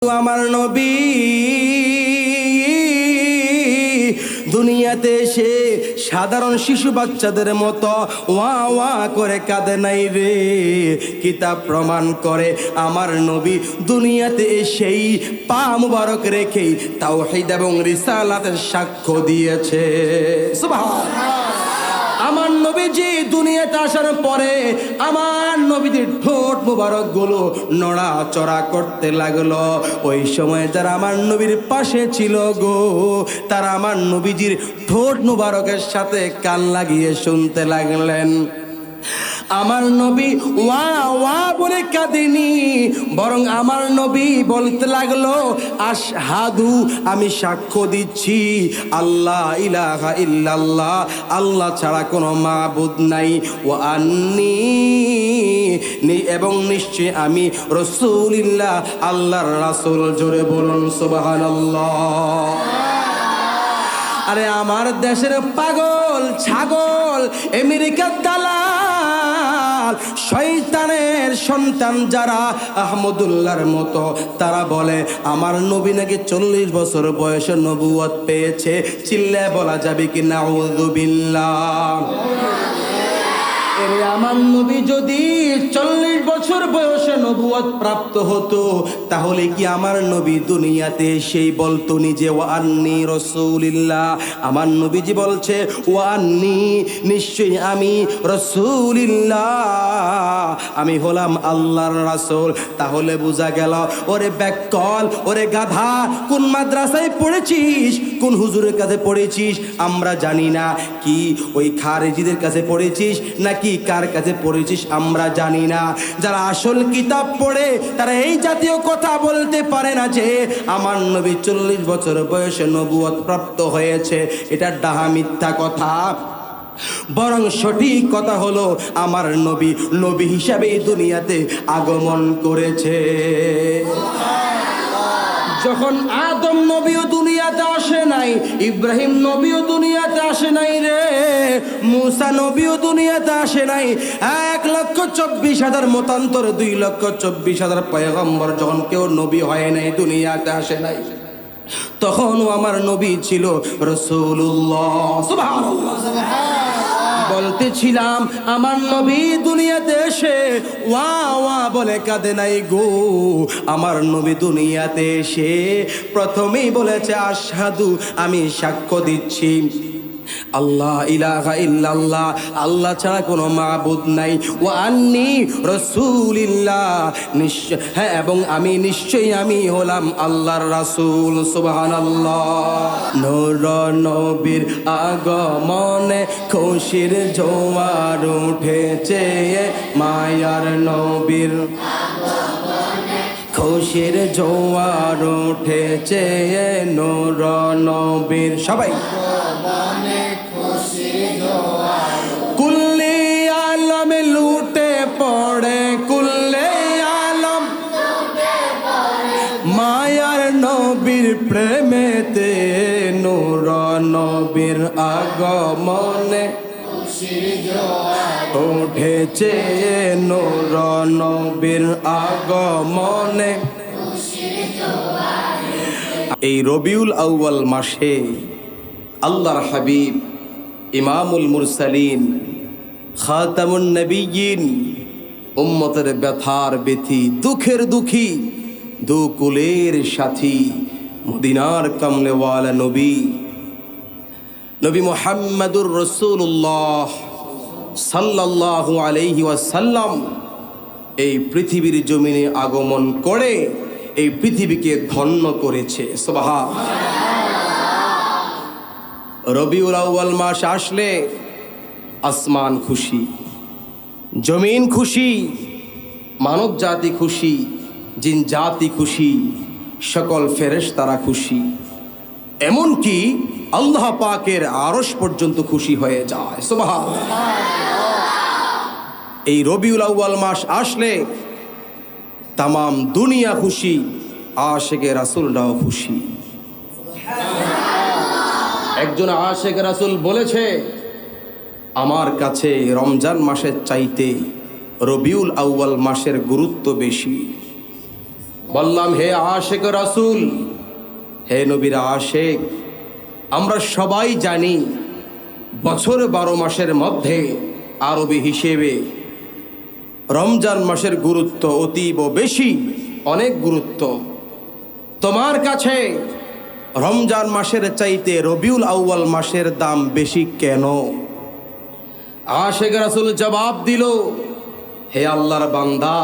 আমার নবী দুনিয়াতে এসে সাধারণ শিশু বাচ্চাদের মতো ওয়া ওয়া করে কাঁদে নাই রে। কিতাব প্রমাণ করে আমার নবী দুনিয়াতে এসেই পা মুবারক রেখেই তাওহীদ এবং রিসালাতের সাক্ষ্য দিয়েছে। সুবহানাল্লাহ। আমার নবীজি দুনিয়াতে আসার পরে আমার নবীজির ঠোঁট মুবারক গুলো নড়াচড়া করতে লাগলো। ওই সময় যারা আমার নবীর পাশে ছিল গো, তারা আমার নবীজির ঠোঁট মুবারকের সাথে কান লাগিয়ে শুনতে লাগলেন। আমার নবী ওয়া ওয়া বলে কাঁদেনি, বরং আমার নবী বলতে লাগলো আশহাদু, আমি সাক্ষ্য দিচ্ছি আল্লাহ ইলাহা ইল্লাল্লাহ, আল্লাহ ছাড়া কোনো মাবুদ নাই, ওয়া আন্নী, এবং নিশ্চয় আমি রাসূলুল্লাহ, আল্লাহর রাসূল। জোরে বলুন সুবহানাল্লাহ। আরে আমার দেশের পাগল ছাগল আমেরিকার দালাল শয়তানের সন্তান যারা আহমদুল্লাহর মতো, তারা বলে আমার নবী নাকি 40 বছর বয়সে নবুয়ত পেয়েছে। চিল্লায় বলা যাবে কি নাউযু বিল্লাহ। আমার নবী যদি 40 বছর বয়সে নবুয়ত প্রাপ্ত হতো, তাহলে কি আমার নবী দুনিয়াতে সেই বলতো নিজে ওয়া আন্নী রাসূলুল্লাহ? আমার নবীজি বলছে ওয়া আন্নী, নিশ্চয়ই আমি রাসূলুল্লাহ, আমি হলাম আল্লাহর রাসূল। তাহলে বোঝা গেল ওরে ব্যাককল, ওরে গাধা, কোন মাদ্রাসায় পড়েছিস, কোন হুজুরের কাছে পড়েছিস আমরা জানি না, কি ওই খারেজিদের কাছে পড়েছিস নাকি কার কাছে পড়েছিস আমরা জানি না। যারা আসল কিতাব পড়ে তারা এই জাতীয় কথা বলতে পারে না যে আমার নবী 40 বছর বয়সে নবুয়ত প্রাপ্ত হয়েছে। এটা ডাহা মিথ্যা কথা। বরং সঠিক কথা হলো আমার নবী নবী হিসাবে এই দুনিয়াতে আগমন করেছে। যখন আদম নবীও দুনিয়াতে আসে নাই, ইব্রাহিম নবীও দুনিয়াতে আসে নাই রে, মুসা নবীও দুনিয়াতে আসে নাই, 1,24,000 মতান্তর 2,24,000 পয়গম্বর যখন কেউ নবী হয় নাই, দুনিয়াতে আসে নাই, তখনও আমার নবী ছিল রাসূলুল্লাহ। সুবহানাল্লাহ। বলতেছিলাম আমার নবী দুনিয়াতে এসে ওয়া ওয়া বলে কাঁদে নাই গো। আমার নবী দুনিয়াতে এসে প্রথমেই বলেছে আশহাদু, আমি সাক্ষ্য দিচ্ছি আল্লাহ ইলাহা ইল্লাল্লাহ, আল্লাহ ছাড়া কোনো মাবুদ নাই, ওয়া আন্নী রাসূলুল্লাহ, নিশ্চয় হ্যাঁ, এবং আমি নিশ্চয়ই আমি হলাম আল্লাহর রাসূল। সুবহানাল্লাহ। নূর নবীর আগমনে খুশির জোয়ার উঠেছে, মায়ার নবীর খুশির জোয়ার উঠেছে, নূর নবীর সবাই কুল্লে আলম লুটে পড়ে, কুল্লে আলম মায়ার নবীর প্রেমেতে, নূর নবীর আগমনে উঠেছে, নূর নবীর আগমনে। এই রবিউল আউয়াল মাসে আল্লাহর হাবিব ইমামুল মুরসালিন খাতামুন নবিয়্যিন, উম্মতের ব্যথার ব্যথী, দুঃখের দুঃখী, দুকুলের সাথী, মদিনার কামলেওয়ালা নবী নবী মুহাম্মদুর রাসূলুল্লাহ সাল্লাল্লাহু আলাইহি ওয়াসাল্লাম এই পৃথিবীর জমিনে আগমন করে এই পৃথিবীকে ধন্য করেছে। সুবহানাল্লাহ। রবিউল আউয়াল মাস আসলে আসমান খুশি, জমিন খুশি, মানব জাতি খুশি, জিন জাতি খুশি, সকল ফেরেশতারা খুশি, এমনকি আল্লাহ পাকের আরশ পর্যন্ত খুশি হয়ে যায়। সুবহানাল্লাহ। এই রবিউল আউয়াল মাস আসলে তামাম দুনিয়া খুশি, আশিকে রাসূলরাও খুশি। একজন আশিকে রাসূল বলেছে, আমার কাছে রমজান মাসের চাইতে রবিউল আউয়াল মাসের গুরুত্ব বেশি। বললাম, হে আশেক রাসূল, হে নবীর আশেক, আমরা সবাই জানি বছর 12 মাসের মধ্যে আরবি হিসেবে রমজান মাসের গুরুত্ব অতীব বেশি, অনেক গুরুত্ব। তোমার কাছে রমজান মাসের চাইতে রবিউল আউয়াল মাসের দাম বেশি কেন? আশেক রাসূল জবাব দিল, হে আল্লাহর বান্দা,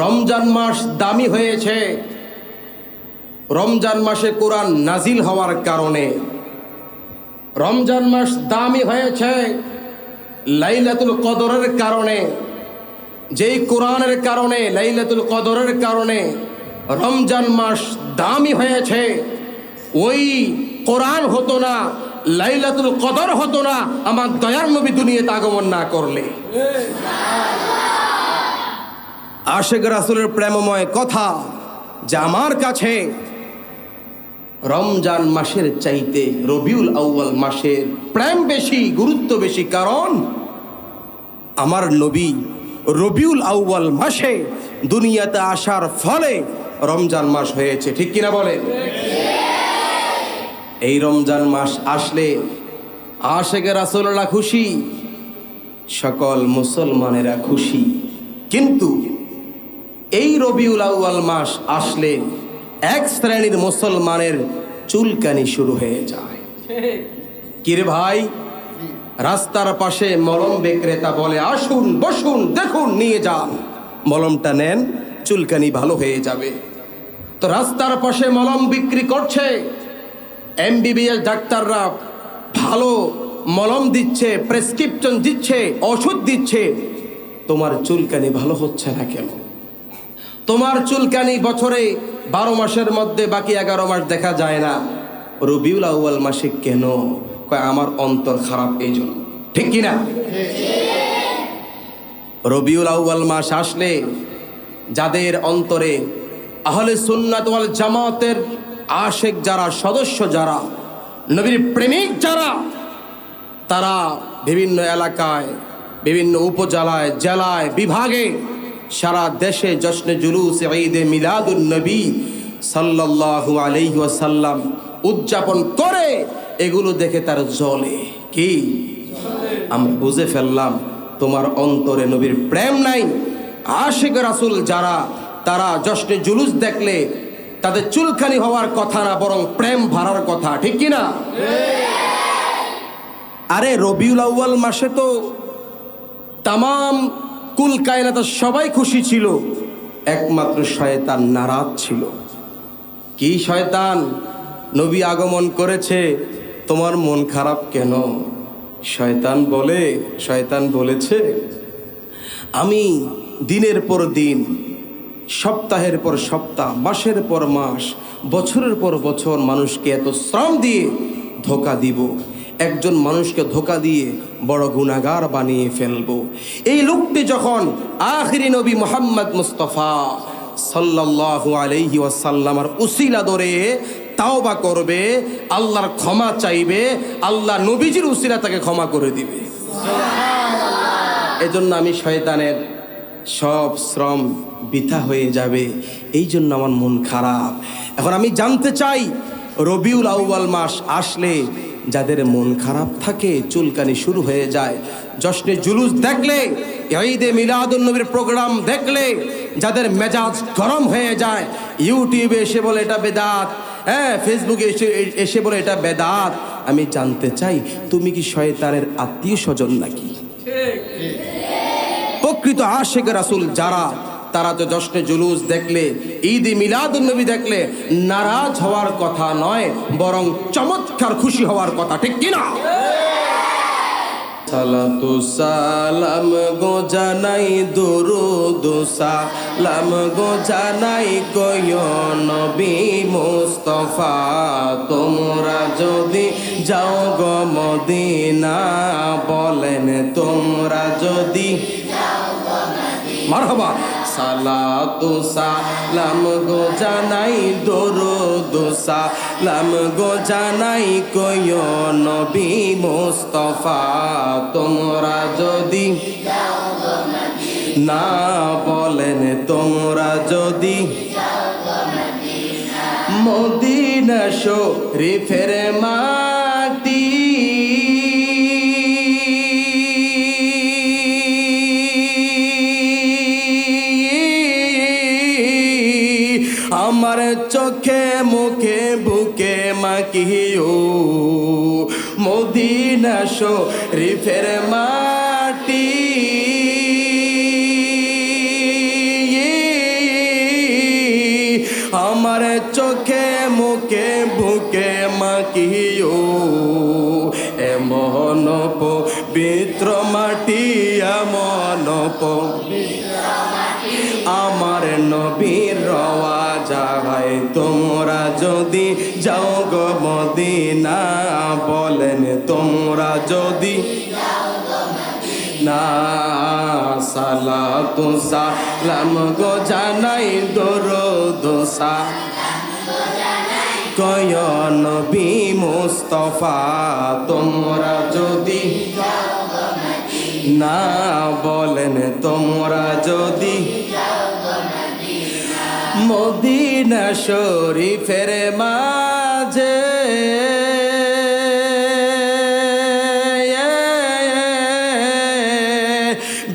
রমজান মাস দামি হয়েছে রমজান মাসে কোরআন নাজিল হওয়ার কারণে। রমজান মাস দামি হয়েছে লাইলাতুল কদরের কারণে। যেই কোরআনের কারণে, লাইলাতুল কদরের কারণে রমজান মাস দামি হয়েছে, ওই কোরআন হতো না, লাইলাতুল কদর হতো না আমার দয়ার নবী দুনিয়াতে আগমন না করলে। আশেক রাসূলের প্রেমময় কথা যে আমার কাছে রমজান মাসের চাইতে রবিউল আউয়াল মাসের প্রেম বেশি, গুরুত্ব বেশি, কারণ আমার নবী রবিউল আউয়াল মাসে দুনিয়াতে আসার ফলে রমজান মাস হয়েছে। ঠিক কিনা বলেন? এই রমজান মাস আসলে আশেক রাসূলরা খুশি, সকল মুসলমানেরা খুশি। কিন্তু এই রবিউল আউয়াল মাস আসলে এক শ্রেণীর মুসলমানের চুলকানি শুরু হয়ে যায়। কিরে ভাই, রাস্তার পাশে মলম বিক্রেতা বলে, আসুন বসুন, দেখুন, নিয়ে যান, মলমটা নেন, চুলকানি ভালো হয়ে যাবে। তো রাস্তার পাশে মলম বিক্রি করছে, এমবিবিএস ডাক্তাররা ভালো মলম দিচ্ছে, প্রেসক্রিপশন দিচ্ছে, ওষুধ দিচ্ছে, তোমার চুলকানি ভালো হচ্ছে না কেন? তোমার চুলকানি বছরে 12 মাসের মধ্যে বাকি 11 মাস দেখা যায় না, রবিউল আউয়াল মাসে কেন? কয় আমার অন্তর খারাপ এই জন্য। ঠিক কিনা? রবিউল আউয়াল মাস আসলে যাদের অন্তরে আহলে সুন্নাত ওয়াল জামাতের আশেক যারা, সদস্য যারা, নবীর প্রেমিক যারা, তারা বিভিন্ন এলাকায়, বিভিন্ন উপজেলায়, জেলায়, বিভাগে, সারা দেশে জশ্নে জুলুস ঈদে মিলাদুন নবী সাল্লাল্লাহু আলাইহি ওয়াসাল্লাম উদযাপন করে। এগুলো দেখে তার জ্বলে। কি? আমরা বুঝে ফেললাম তোমার অন্তরে নবীর প্রেম নাই। আশিক রাসূল যারা, তারা জশ্নে জুলুস দেখলে তাদের চুলকানি হওয়ার কথা না, বরং প্রেম ভরার কথা। ঠিক কিনা? আরে রবিউল আউয়াল মাসে তো তামাম কুল কায়নাত সবাই খুশি ছিল, একমাত্র শয়তান নারাজ ছিল। কি শয়তান? নবী আগমন করেছে, তোমার মন খারাপ কেন? শয়তান বলে, শয়তান বলেছে, আমি দিনের পর দিন, সপ্তাহের পর সপ্তাহ, মাসের পর মাস, বছরের পর বছর মানুষকে এত শ্রম দিয়ে ধোঁকা দিব, একজন মানুষকে ধোঁকা দিয়ে বড় গুনাহগার বানিয়ে ফেলবো। এই লোকটি যখন আখিরি নবী মুহাম্মদ মুস্তাফা সাল্লাল্লাহু আলাইহি ওয়াসাল্লামের উসিলা ধরে তাওবা করবে, আল্লাহর ক্ষমা চাইবে, আল্লাহ নবীজির উসিলা তাকে ক্ষমা করে দিবে। এজন্য আমি শয়তানের সব শ্রম বৃথা হয়ে যাবে, এই জন্য আমার মন খারাপ। এখন আমি জানতে চাই, রবিউল আউয়াল মাস আসলে যাদের মন খারাপ থাকে, চুলকানি শুরু হয়ে যায়, জশ্নে জুলুস দেখলে, ঈদে মিলাদুন নবীর প্রোগ্রাম দেখলে যাদের মেজাজ গরম হয়ে যায়, ইউটিউবে এসে বলে এটা বেদাত, হ্যাঁ, ফেসবুকে এসে বলে এটা বেদাত, আমি জানতে চাই তুমি কি শয়তানের আত্মীয় স্বজন নাকি? প্রকৃত আশিক রাসূল যারা, তারা তো জশ্নে জুলুস দেখলে, ঈদে মিলাদুন নবী দেখলে নারাজ হওয়ার কথা নয়, বরং চমৎকার খুশি হওয়ার কথা। ঠিক কিনা? সালাতু সালাম গো জানাই, দুরুদ সালাম গো জানাই, কয় নবী মুস্তাফা, তোমরা যদি যাও গো মদিনা, বলেন তোমরা যদি মারহাবা। সালাতু সালাম গো জানাই, দরুদ সালাম গো জানাই, কয় নবী মুস্তাফা, তোমরা যদি না বলেন তোমরা যদি মদিনা শরীফের মাটি আমার চোখে মুখে বুকে মাখিও মদিনা শরীফের মাটি আমার চোখে মুখে বুকে মাখিও এমন পবিত্র মাটি এমন আমার নবীর রওয়া জাগায় তোমরা যদি যাও গো মদিনা বলেন তোমরা যদি না সালাতু সালাম গো জানাই দরুদ কয় নবী মুস্তাফা তোমরা যদি না বলেন তোমরা যদি মদিনা শরীফের মাঝে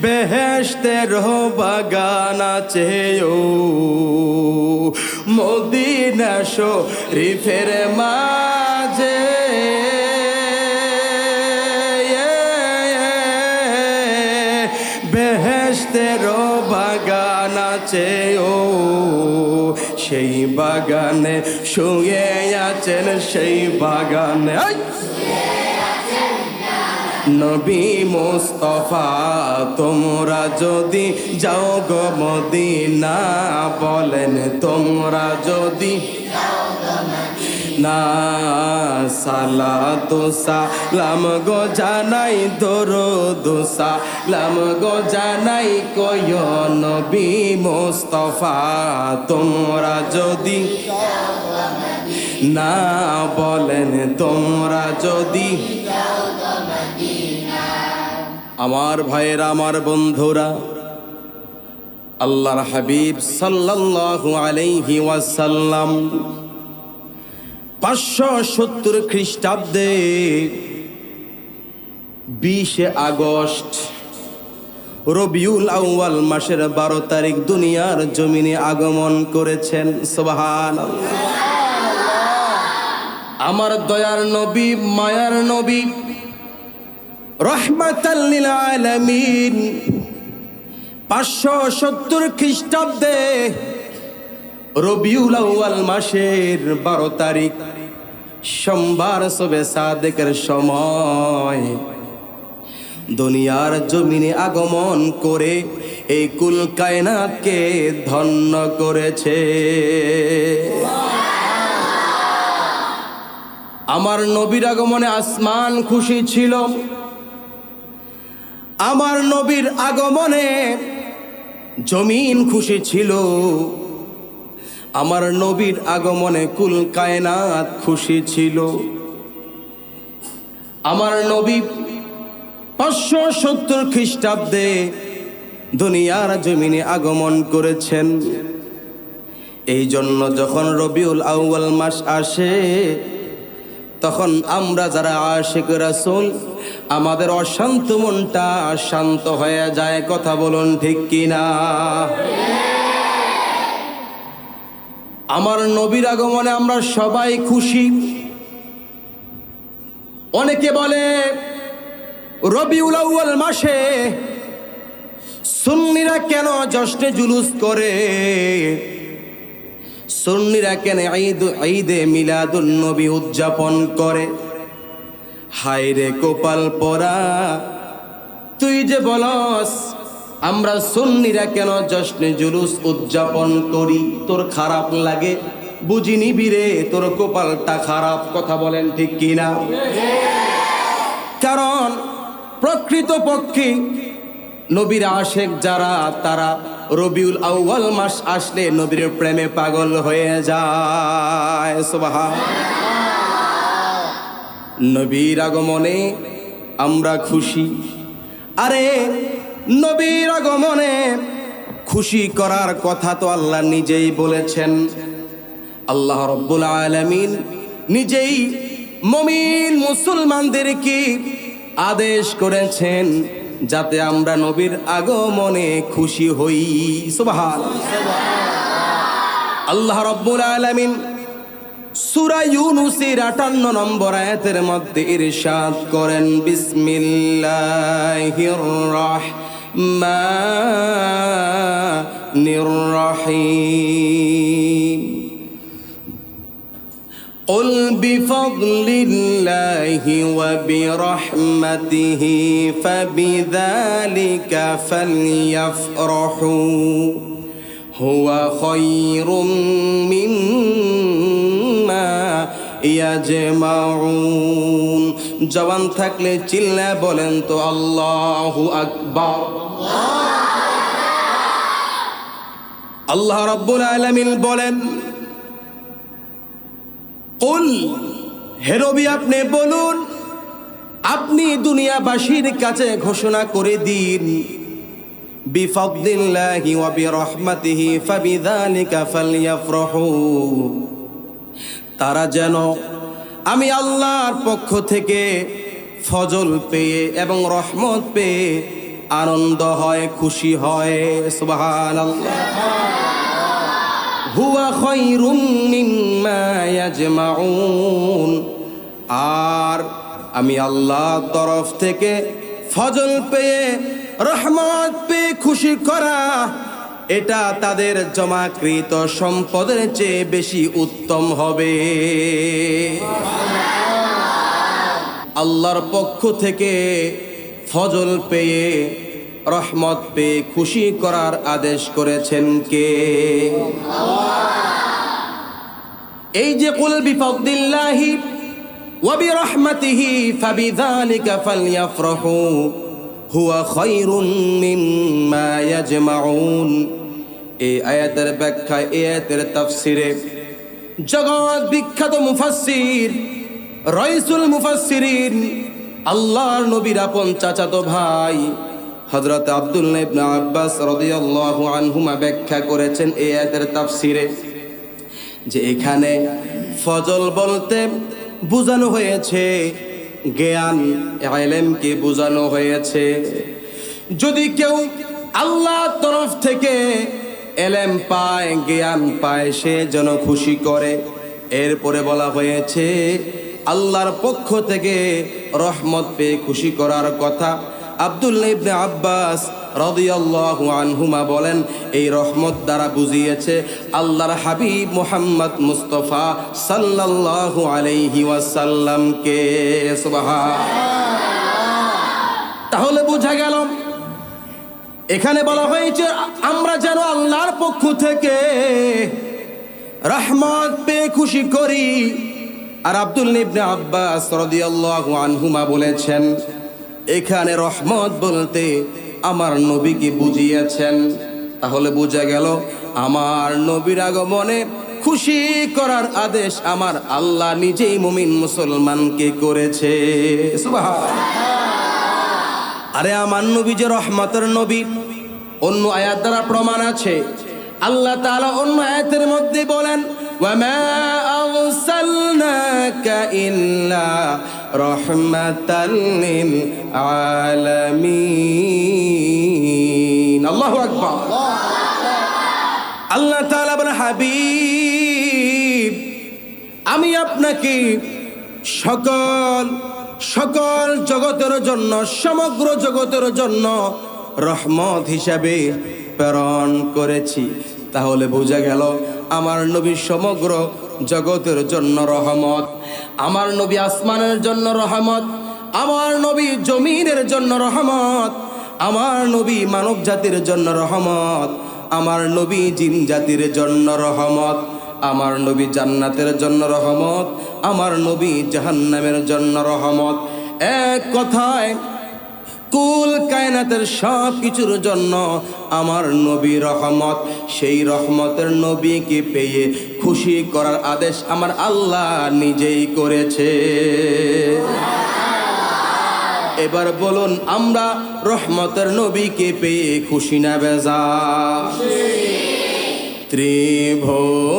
বেহেশতের বাগান আছে ও মদিনা শরীফের মাঝে বেহেশতের বাগান আছে ও সেই বাগানে শুয়ে আছেন সেই বাগানে নবী মুস্তাফা তোমরা যদি যাও গো মদিনা বলেন তোমরা যদি না সালাতু সালাম গো জানাই দরুদ সালাম গো জানাই কয় নবী মুস্তাফা তোমরা যদি না বলেন তোমরা যদি আমার ভাইয়েরা আমার বন্ধুরা আল্লাহর হাবিব সাল্লাল্লাহু আলাইহি ওয়াসাল্লাম 570 খ্রিস্টাব্দে 20 আগস্ট রবিউল আউয়াল মাসের 12 তারিখ দুনিয়ার জমিনে আগমন করেছেন সুবহানাল্লাহ। আমার দয়ার নবী মায়ার নবী রহমাতাল লিল আলামিন 570 খ্রিস্টাব্দে রবিউল আউয়াল মাসের 12 তারিখ সোমবার শবে সাদেকের সময় দুনিয়ার জমিনে আগমন করে এই কুল কায়নাতকে ধন্য করেছে। আমার নবীর আগমনে আসমান খুশি ছিল, আমার নবীর আগমনে জমিন খুশি ছিল, আমার নবীর আগমনে কুল কায়নাত খুশি ছিল। আমার নবী 570 খ্রিস্টাব্দে দুনিয়ার জমিনে আগমন করেছেন। এই জন্য যখন রবিউল আউয়াল মাস আসে তখন আমরা যারা আশিক রাসূল আমাদের অশান্ত মনটা শান্ত হয়ে যায়। কথা বলুন ঠিক কিনা? আমার নবীর আগমনে আমরা সবাই খুশি। অনেকে বলে রবিউল আউয়াল মাসে সুন্নিরা কেন জশ্নে জুলুস করে, সুন্নিরা কেন ঈদে মিলাদুন নবী উদযাপন করে। হায় রে কপাল পরা, তুই যে বলস আমরা সুন্নিরা কেন জশ্নে জুলুস উদযাপন করি, তোর খারাপ লাগে বুঝিনি বিরে, তোর কপালটা খারাপ। কথা বলেন ঠিক কিনা? কারণ প্রকৃতপক্ষে নবীর আশেক যারা তারা রবিউল আউয়াল মাস আসলে নবীর প্রেমে পাগল হয়ে যায়। সুবহানাল্লাহ। নবীর আগমনে আমরা খুশি। আরে নবীর আগমনে খুশি করার কথা তো আল্লাহ নিজেই বলেছেন। আল্লাহ রাব্বুল আলামিন নিজেই মুমিন মুসলমানদেরকে আদেশ করেছেন যাতে আমরা নবীর আগমনে খুশি হই। সুবহানাল্লাহ। আল্লাহ রাব্বুল আলামিন সূরা ইউনূসের ৫৮ নম্বর আয়াতের মধ্যে ইরশাদ করেন, বিসমিল্লাহির রাহমানির রাহিম। قل بفضل الله وبرحمته فبذلك فليفرحوا هو خير مما يجمعون। জবান থাকলে চিল্লা বলেন তো আল্লাহু আকবার। আল্লাহ রাব্বুল আলামিন বলেন, কুল, হে নবী আপনি বলুন, আপনি দুনিয়াবাসীর কাছে ঘোষণা করে দিন, বিফাদলিল্লাহি ওয়া বিরহমাতিহি ফাবিযালিকা ফালইফরাহু, তারা যেন আমি আল্লাহর পক্ষ থেকে ফজল পেয়ে এবং রহমত পেয়ে আনন্দ হয়, খুশি হয়। সুবহানাল্লাহ। হুয়া খায়রুম মিম্মা ইয়াজমাউন, আর আমি আল্লাহর তরফ থেকে ফজল পেয়ে রহমত পেয়ে খুশি করা, এটা তাদের জমাকৃত সম্পদের চেয়ে বেশি উত্তম হবে। আল্লাহর পক্ষ থেকে ফজল পেয়ে রহমত পেয়ে খুশি করার আদেশ করেছেন কে? এই যে কুল বিফাদলিল্লাহি ওয়া বিরহমাতিহি ফাবিযালিকা ফালইফরাহু হুয়া খায়রুম মিম্মা ইয়াজমাউন, এই আয়াতের ব্যাখ্যা, এই আয়াতের তাফসিরে জগৎ বিখ্যাত মুফাসসির রাইসুল মুফাসসিরিন আল্লাহর নবীর আপন চাচাতো ভাই হযরত আব্দুল্লাহ ইবনে আব্বাস রাদিয়াল্লাহু আনহুমা ব্যাখ্যা করেছেন এই আয়াতের তাফসিরে যে এখানে ফজল বলতে বোঝানো হয়েছে জ্ঞান, ইলমকে বোঝানো হয়েছে। যদি কেউ আল্লাহর তরফ থেকে ইলম পায়, জ্ঞান পায়, সে যেন খুশি করে। এরপরে বলা হয়েছে আল্লাহর পক্ষ থেকে রহমত পেয়ে খুশি করার কথা। আব্দুল্লাহ ইবনে আব্বাস রাদিয়াল্লাহু আনহুমা বলেন, এই রহমত দ্বারা বুঝিয়েছে আল্লাহর হাবিব মুহাম্মদ মুস্তাফা সাল্লাল্লাহু আলাইহি ওয়াসাল্লামকে। সুবহানাল্লাহ। তাহলে বোঝা গেল এখানে বলা হয়েছে আমরা যেন আল্লাহর পক্ষ থেকে রহমত পেয়ে খুশি করি। আর আব্দুল্লাহ ইবনে আব্বাস রাদিয়াল্লাহু আনহুমা বলেছেন এখানে রহমত বলতে আমার নবীকে বুঝিয়েছেন। তাহলে বোঝা গেল আমার নবীর আগমনে খুশি করার আদেশ আমার আল্লাহ নিজেই মুমিন মুসলমানকে করেছে। সুবহানাল্লাহ। আরে আমার নবী যে রহমতের নবী, অন্য আয়াত দ্বারা প্রমাণ আছে। আল্লাহ তাআলা অন্য আয়াতের মধ্যে বলেন, ওয়ামা আরসালনাকা ইল্লা রাহমাতাল লিল আলামিন। আল্লাহু আকবার। আল্লাহ তাআলা বলেন, হাবিব আমি আপনাকে সকল জগতের জন্য, সমগ্র জগতের জন্য রহমত হিসাবে প্রেরণ করেছি। তাহলে বোঝা গেল আমার নবী সমগ্র জগতের জন্য রহমত। আমার নবী আসমানের জন্য রহমত, আমার নবী জমিনের জন্য রহমত, আমার নবী মানব জাতির জন্য রহমত, আমার নবী জিন জাতির জন্য রহমত, আমার নবী জান্নাতের জন্য রহমত, আমার নবী জাহান্নামের জন্য রহমত। এক কথায় কুল কায়নাতের সব কিছুর জন্য আমার নবী রহমত। সেই রহমতের নবীকে পেয়ে খুশি করার আদেশ আমার আল্লাহ নিজেই করেছে। এবার বলুন আমরা রহমতের নবীকে পেয়ে খুশি না বেজার?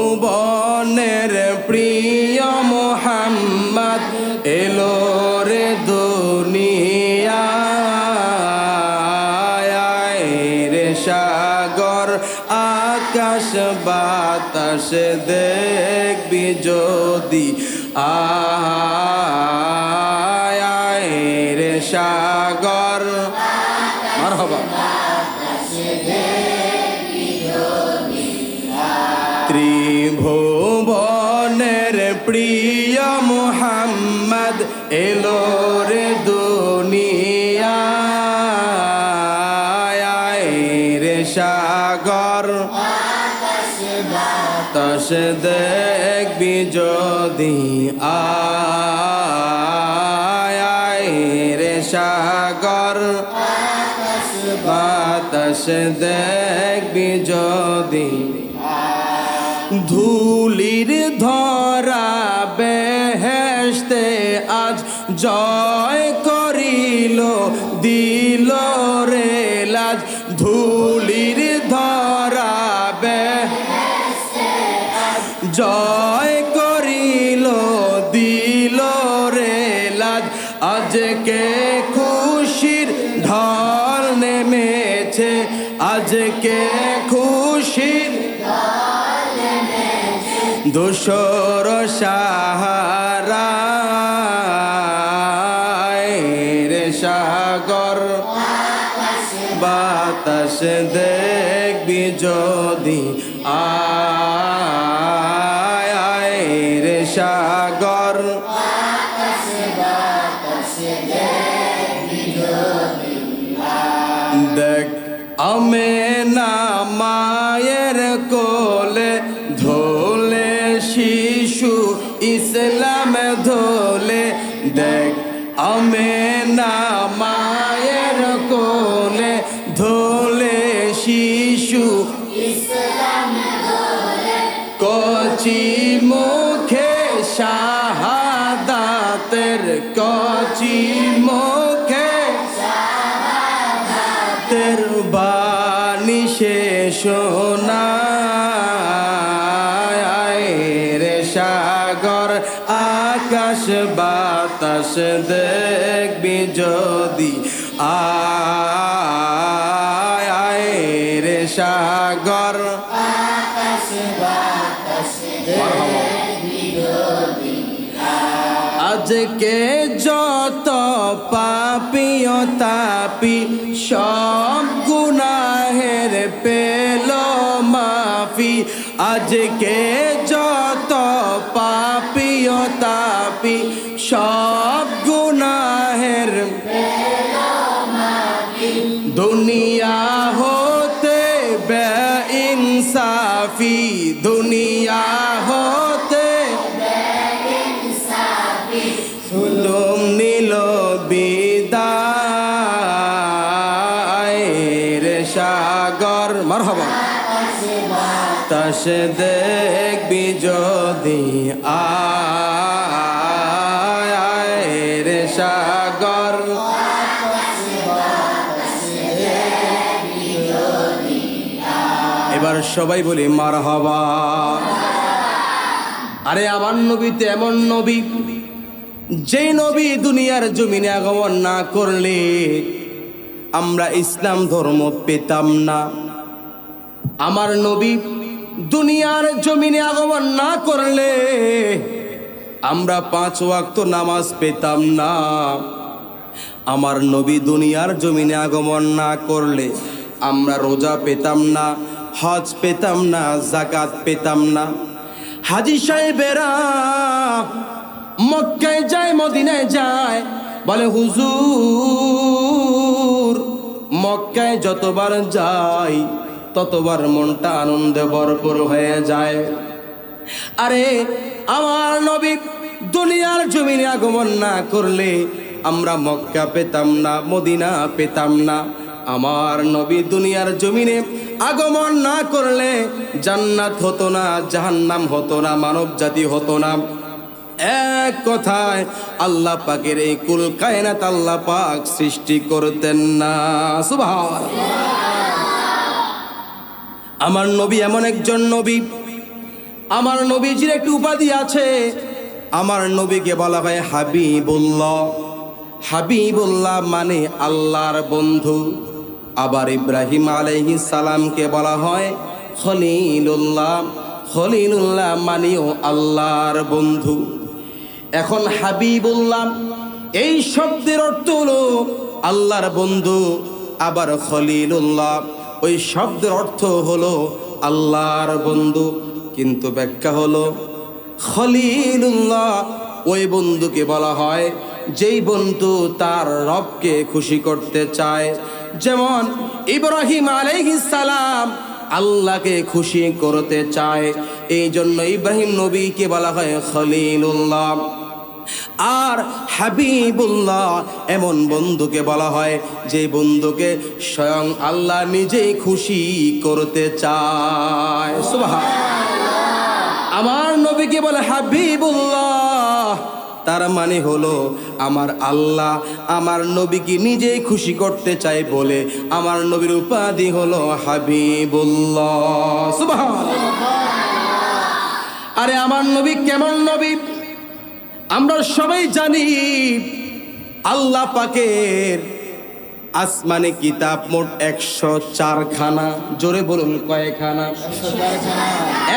ত্রিভুবনের প্রিয় মোহাম্মদ এলো রে দুনিয়ায় রে সাগর আকাশ বাতাস দেখবি যদি আয় রে সাগর মারহাবা ত্রিভুবনের প্রিয় মোহাম্মদ এলো রে দুনিয়ায় রে সাগর বাতাস দেখবি যদি আয় রে সাগর বাতাস দেখবি যদি ধুলির ধরা বেহেশতে আজ জয় করিল দিল রে লাজ ধুলির ধরা বেহেশতে জয় করিল দিল রে লাজ আজকে খুশির ঢল নেমেছে আজকে খুশির দোসর সাহারা রে সাগর বাতাস দেখবি যদি আয় রে সাগর দেখ আমেনা মায়ের কোলে ধোলে শিশু ইসলাম ধোলে দেখ আমেনা মায়ের কোলে ধোলে শিশু ইসলাম ধোলে কচি মুখে শাহাদাতের কচি মুখে শাহাদাতের বাণী সে শোনায় রে সাগর আকাশ বাতাস দেখবি যদি আয় রে সাগর আকাশ বাতাস দেখবি যদি আজকে যত পাপী ও তাপি সব গুনাহের পেল মাফি আজকে যত পাপী ও তাপি সব গুনাহের পেল মাফি দুনিয়া হতে বেইনসাফি দুনিয়া হতে তুম নীল বিদায় রে সাগর মারহাবা তাস দেখবি যদি আয় রে সাগর এবার সবাই বলি মারহাবা আরে আমার নবীতে এমন নবী যে নবী দুনিয়ার জমিনে আগমন না করলে আমরা ইসলাম ধর্ম পেতাম না আমার নবী দুনিয়ার জমিনে আগমন না করলে আমরা 5 ওয়াক্ত নামাজ পেতাম না আমার নবী দুনিয়ার জমিনে আগমন না করলে আমরা রোজা পেতাম না হজ পেতাম না যাকাত পেতাম না হাজী সাহেবেরা মক্কায় যায় মদিনায় যায় বলে হুজুর মক্কায় যতবার যাই ততবার মনটা আনন্দে ভরপুর হয়ে যায় আরে আমার নবী দুনিয়ার জমিনে আগমন না করলে আমরা মক্কা পেতাম না মদিনা পেতাম না আমার নবী দুনিয়ার জমিনে আগমন না করলে জান্নাত হতো না জাহান্নাম হতো না মানব জাতি হতো না এক কথায় আল্লাহ পাকের এই কুল কায়নাত আল্লাহ পাক সৃষ্টি করতেন না। সুবহানাল্লাহ। আমার নবী এমন একজন নবী, আমার নবীজির একটি উপাধি আছে। আমার নবীকে বলা হয় হাবিবুল্লাহ। হাবিবুল্লাহ মানে আল্লাহর বন্ধু। আবার ইব্রাহিম আলাইহিস সালামকে বলা হয় খলিলুল্লাহ। খলিলুল্লাহ মানেও আল্লাহর বন্ধু। এখন হাবিবুল্লাহ এই শব্দের অর্থ হলো আল্লাহর বন্ধু, আবার খলিলুল্লাহ ওই শব্দের অর্থ হলো আল্লাহর বন্ধু। কিন্তু ব্যাখ্যা হলো খলিলুল্লাহ ওই বন্ধুকে বলা হয় যেই বন্ধু তার রবকে খুশি করতে চায়। যেমন ইব্রাহিম আলাইহিস সালাম আল্লাহকে খুশি করতে চায়, এই জন্য ইব্রাহিম নবীকে বলা হয় খলিলুল্লাহ। আর হাবিবুল্লাহ এমন বন্ধুকে বলা হয় যে বন্ধুকে স্বয়ং আল্লাহ নিজেই খুশি করতে চায়। সুবহানাল্লাহ। আমার নবীকে বলে হাবিবুল্লাহ, তার মানে হলো আমার আল্লাহ আমার নবীকে নিজেই খুশি করতে চায় বলে আমার নবীর উপাধি হলো হাবিবুল্লাহ। সুবহানাল্লাহ। আরে আমার নবী কেমন নবী আমরা সবাই জানি। আল্লাহ পাকের আসমানে কিতাব মোট 104 খানা। জোরে বলুন কয়খানা?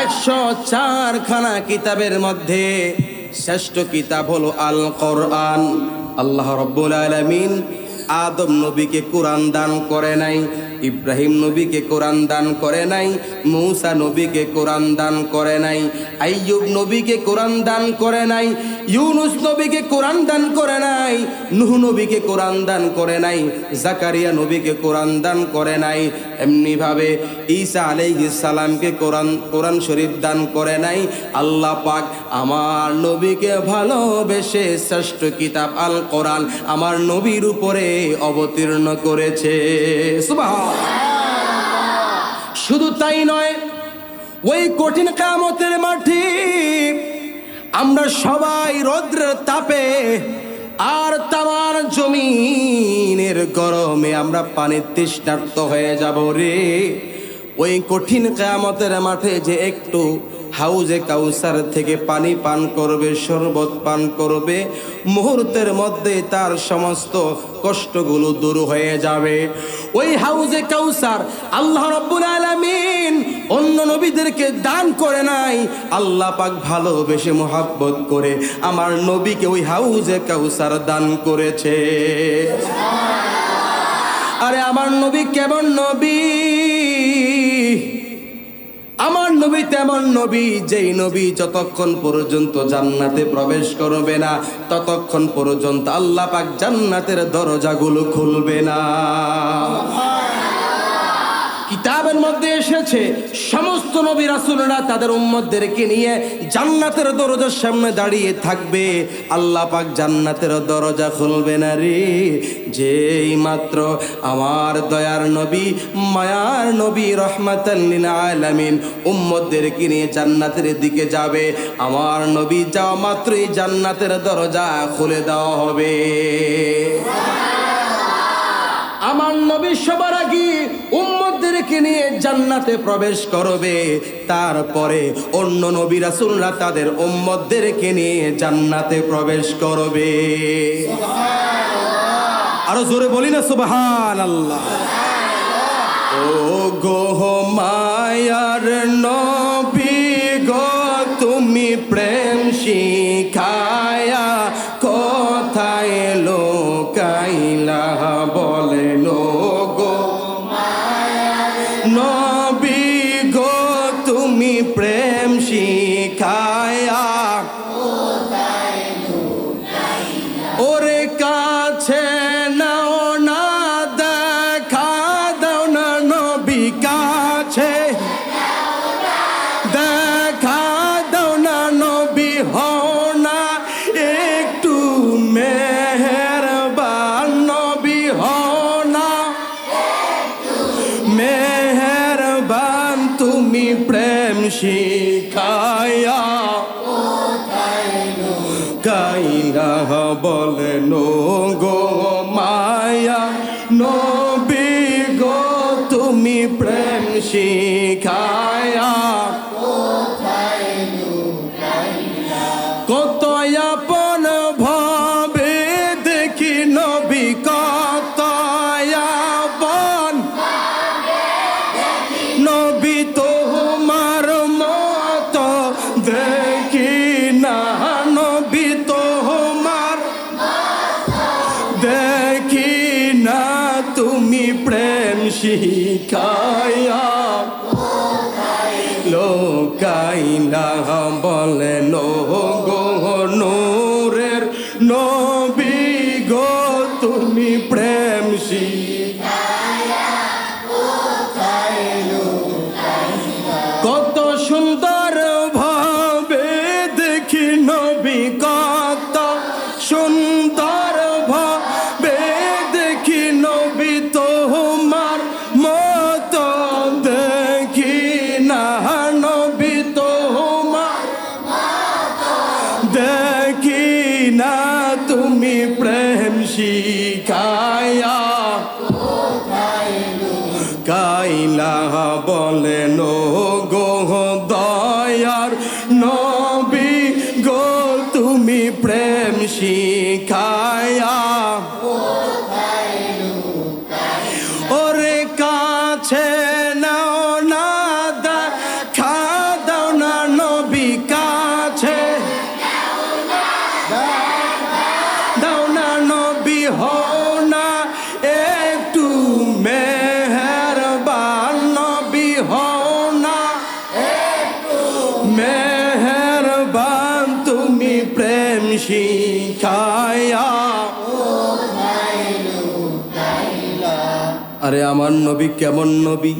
104 খানা কিতাবের মধ্যে শ্রেষ্ঠ কিতাব হলো আল কোরআন। আল্লাহ রাব্বুল আলামিন আদম নবীকে কোরআন দান করে নাই, ইব্রাহিম নবীকে কোরআন দান করে নাই, মূসা নবীকে কোরআন দান করে নাই, আইয়ুব নবীকে কোরআন দান করে নাই, ইউনুস নবীকে কোরআন দান করে নাই, নূহ নবীকে কোরআন দান করে নাই, জাকারিয়া নবীকে কোরআন দান করে নাই। এমনি ভাবে ঈসা আলাইহিস সালামকে কোরআন শরীফ দান করে নাই। আল্লাহ পাক আমার নবীকে ভালোবেসে শ্রেষ্ঠ কিতাব আল কোরআন আমার নবীর উপরে অবতীর্ণ করেছে। সুবহানাল্লাহ। শুধু তাই নয়, ওই কঠিন কিয়ামতের মাঠে আমরা সবাই রৌদ্রের তাপে আর তামার জমিনের গরমে আমরা পানির তৃষ্ণার্ত হয়ে যাব রে। ওই কঠিন কিয়ামতের মাঠে যে একটু হাউজে কাউসার থেকে পানি পান করবে, শরবত পান করবে, মুহূর্তের মধ্যে তার সমস্ত কষ্টগুলো দূর হয়ে যাবে। ওই হাউজে কাউসার আল্লাহ রাব্বুল আলামিন অন্য নবীদেরকে দান করে নাই, আল্লাহ পাক ভালোবেসে মোহাব্বত করে আমার নবীকে ওই হাউজে কাউসার দান করেছে। আরে আমার নবী কেমন নবী? আমার নবী তেমন নবী যেই নবী যতক্ষণ পর্যন্ত জান্নাতে প্রবেশ করবে না ততক্ষণ পর্যন্ত আল্লাহ পাক জান্নাতের দরজাগুলো খুলবে না। কিতাবের মধ্যে এসেছে সমস্ত নবী রাসূলরা তাদের উম্মতদেরকে নিয়ে জান্নাতের দরজার সামনে দাঁড়িয়ে থাকবে, আল্লাহ পাক জান্নাতের দরজা খুলবে না রে। যেই মাত্র আমার দয়ার নবী মায়ার নবী রহমাতাল লিল আলামিন উম্মতদেরকে নিয়ে জান্নাতের দিকে যাবে, আমার নবী যাওয়া মাত্রই জান্নাতের দরজা খুলে দেওয়া হবে। আমার নবী সবার আগে উম্মতদেরকে নিয়ে জান্নাতে প্রবেশ করবে, তারপরে অন্য নবী রাসূলরা তাদের উম্মতদেরকে নিয়ে জান্নাতে প্রবেশ করবে। আরো জোরে বলি না সুবহানাল্লাহ। ও গো মায়ার নবী গো তুমি প্রেম শিখায়া কোথায় লোকাইলা বলে গো নবী গো তুমি প্রেম শিখায়া ওরে কাছে নাও না দেখা দাও না নবী কাছে দেখা দাও না নবী হও না একটু কাইলা বলেন গো মায়া নবী গো তুমি প্রেম শিখায়া কত আপন ভাবে দেখি নবী কত আপন নবী তোমার মত দেখি না নবী তোমার দেখি না তুমি প্রেম শিখায়া লোকাইলা বলেন গো নূরের নবী গো তুমি প্রেম শিখায়া কত সুন্দর ভাবে দেখি নবী কত সুন্দর ভাবে দেখি নবী তোমার মত দেখি না নবী তোমার দেখি না তুমি প্রেম শিখায়া কাইলা বলেন গো দয়ার নবী গো তুমি প্রেম শিখায়া ওরে কাছে নাও না দেখা দাও না নবী কাছে দাও না নবী হও না একটু মেহেরবান নবী হও না মেহেরবান তুমি প্রেম শিখায়া আরে আমার নবী কেমন নবী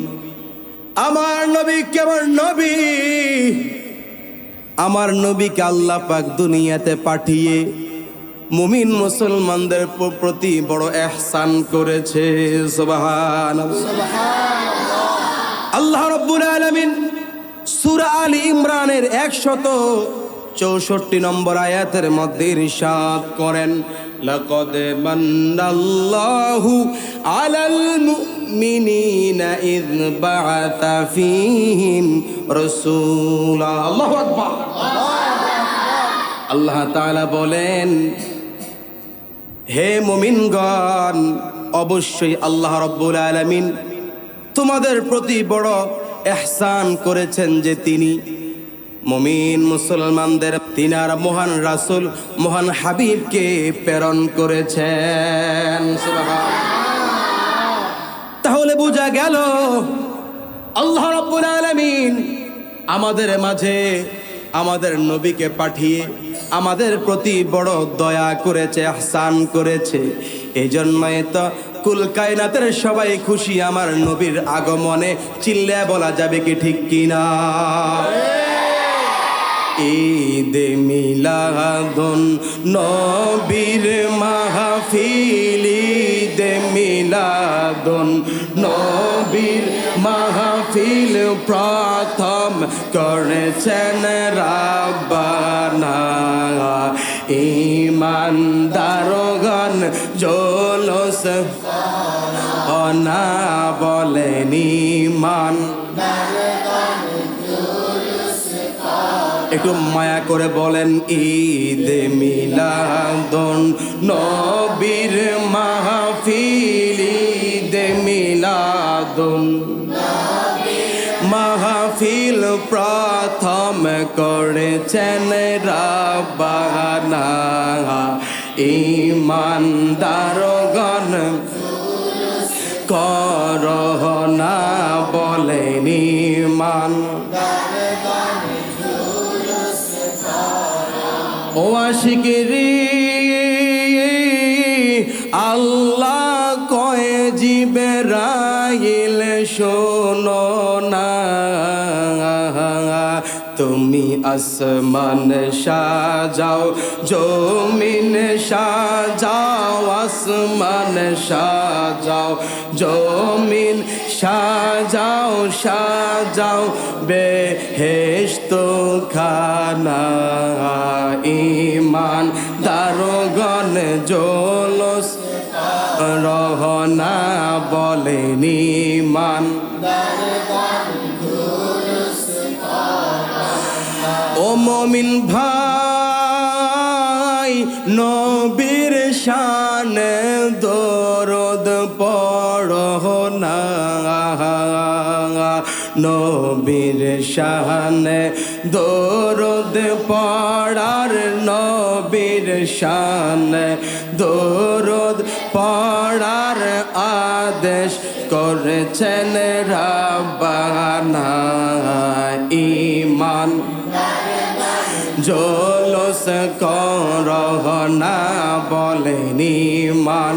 আমার নবী কেমন নবী আমার নবীকে আল্লাহ পাক দুনিয়াতে পাঠিয়ে মুমিন মুসলমানদের প্রতি বড় ইহসান করেছে সুবহানাল্লাহ আল্লাহ রাব্বুল আলামিন সূরা আলী ইমরানের 164 নম্বর আয়াতের মধ্যে ইরশাদ করেন লাকাদ মান্নাল্লাহু আলাল মুমিনিনা ইয বাআসা ফীহিম রাসূলা আল্লাহু আকবার আল্লাহ তাআলা বলেন হে মুমিনগণ অবশ্যই আল্লাহ রাব্বুল আলামিন তোমাদের প্রতি বড় ইহসান করেছেন যে তিনি মুমিন মুসলমানদের তিনার মহান রাসূল মহান হাবিবকে প্রেরণ করেছেন সুবহানাল্লাহ তাহলে বোঝা গেল আল্লাহ রাব্বুল আলামিন আমাদের মাঝে আমাদের নবীকে পাঠিয়ে আমাদের প্রতি বড় দয়া করেছে ইহসান করেছে এজন্যই তো কুল কায়নাতের সবাই খুশি আমার নবীর আগমনে চিল্লা বলা যাবে কি ঠিক কিনা ঈদ মিলাদুন নবীর মাহফিল ঈদ মিলাদুন নবীর মাহফিল প্রথম করেছেন রাব্বানা ঈমানদারগণ জলস অনা বলেন ঈমান একটু মায়া করে বলেন ঈদ মিলাদুন নবীর মাহফিল ঈদ মিলাদুন মাহফিল প্রথম করেছেন রাব্বানা ঈমানদারগণ করহনা বলেন ঈমান ও আশিকরি আল্লাহ কয় জিবরাইল শোনো না তুমি আসমান সাজাও জমিন সাজাও আসমান সাজাও জমিন সাজাও সাজাও বেহেশত খানা ইমান দারোগণ জোলস রহনা বলেনি মান ও মমিন ভাই নবীর শানে দরদ পড়ো না নবীর শানে দরদ পড়ার নবীর শানে দরদ পড়ার আদেশ করেছেন রাব্বানা ঈমান জোলস করহনা বলেনি মান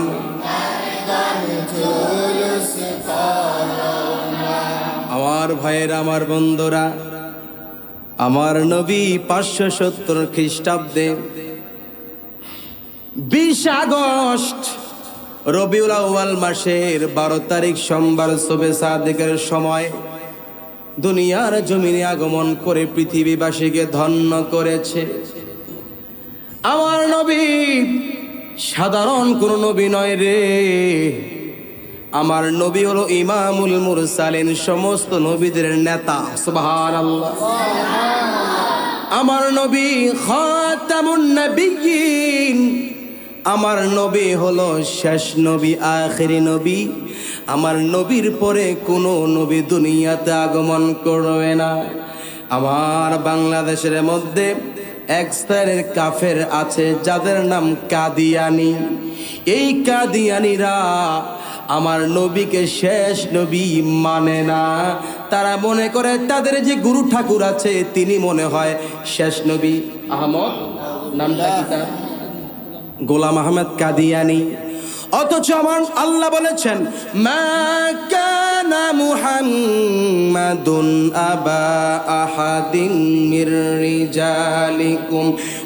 আমার ভাইয়ের আমার বন্ধুরা আমার নবী 570 খ্রিস্টাব্দে 20 আগস্ট রবিউল আউয়াল মাসের 12 তারিখ সোমবার সুবে সাদিকের সময় দুনিয়ার জমিনে আগমন করে পৃথিবীবাসীকে ধন্য করেছে। আমার নবী সাধারণ কোন নবী নয় রে, আমার নবী হলো ইমামুল মুরসালিন, সমস্ত নবীদের নেতা। সুবহানাল্লাহ। আমার নবী খাতামুন নবিয়্যিন, আমার নবী হলো শেষ নবী, আখেরি নবী। আমার নবীর পরে কোনো নবী দুনিয়াতে আগমন করবে না। আমার বাংলাদেশের মধ্যে এক শ্রেণীর কাফের আছে যাদের নাম কাদিয়ানি। এই কাদিয়ানিরা আমার নবীকে শেষ নবী মানে না। তারা মনে করে তাদের যে গুরু ঠাকুর আছে তিনি মনে হয় শেষ নবী। আহমদ নামটা কি তার? গোলাম আহমেদ কাদিয়ানি। অথচ আমার আল্লাহ বলেছেন মা কানা মুহাম্মাদুন আবা আহাদিন মির রিজালিকুম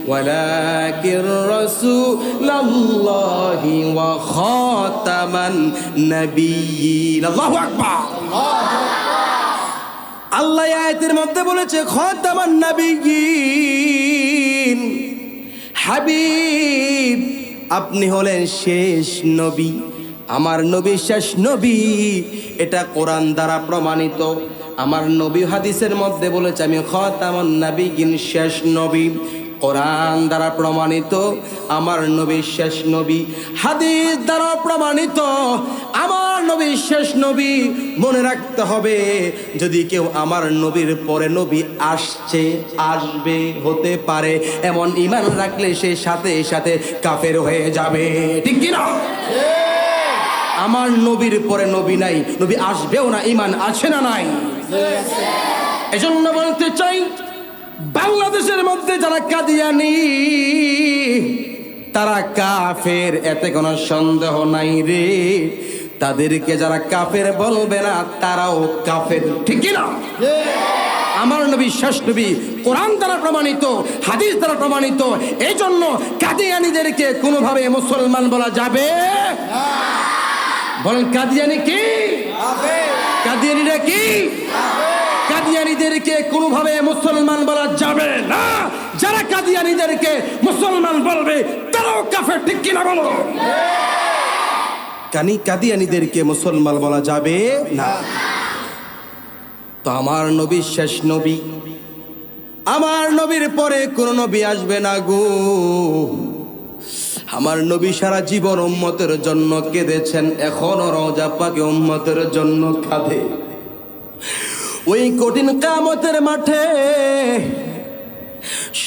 ওয়ালাকির রাসূলুল্লাহি ওয়া খাতামান নাবিয়্যিন। আল্লাহু আকবার। আল্লাহ আয়াতের মধ্যে বলেছে খাতামান নাবিয়্যিন, হাবিব আপনি হলেন শেষ নবী। আমার নবী শেষ নবী, এটা কোরআন দ্বারা প্রমাণিত। আমার নবী হাদিসের মধ্যে বলেছে আমি খাতামুন নাবিয়্যিন, শেষ নবী। কোরআন দ্বারা প্রমাণিত আমার নবী শেষ নবী, হাদিস দ্বারা প্রমাণিত আমার নবী শেষ নবী। মনে রাখতে হবে যদি কেউ আমার নবীর পরে নবী আসছে, আসবে, হতে পারে এমন ঈমান রাখলে সে সাথে সাথে কাফের হয়ে যাবে। ঠিক কি না? আমার নবীর পরে নবী নাই, নবী আসবেও না, ঈমান আছে না নাই? এজন্য বলতে চাই বাংলাদেশের মধ্যে যারা কাদিয়ানি তারা কাফের, এতে কোনো সন্দেহ নাই রে। তাদেরকে যারা কাফের বলবে না তারাও কাফের। ঠিক কি না? আমার নবী শেষ নবী, কোরআন দ্বারা প্রমাণিত, হাদিস দ্বারা প্রমাণিত। এই জন্য কাদিয়ানিদেরকে কোনোভাবে মুসলমান বলা যাবে না। বলেন কাদিয়ানি কি? কাদিয়ানিরা কি? কাদিয়ানিদেরকে কোনোভাবে মুসলমান বলা যাবে না। যারা কাদিয়ানিদেরকে মুসলমান বলবে তারাও কাফের। ঠিক কিনা বলো? কাদিয়ানিদেরকে মুসলমান বলা যাবে না। তো আমার নবী শেষ নবী, আমার নবীর পরে কোন নবী আসবে না গো। আমার নবী সারা জীবন উম্মতের জন্য কেঁদেছেন, এখনো রওজা পাকে উম্মতের জন্য কাঁদে। ওই কঠিন কিয়ামতের মাঠে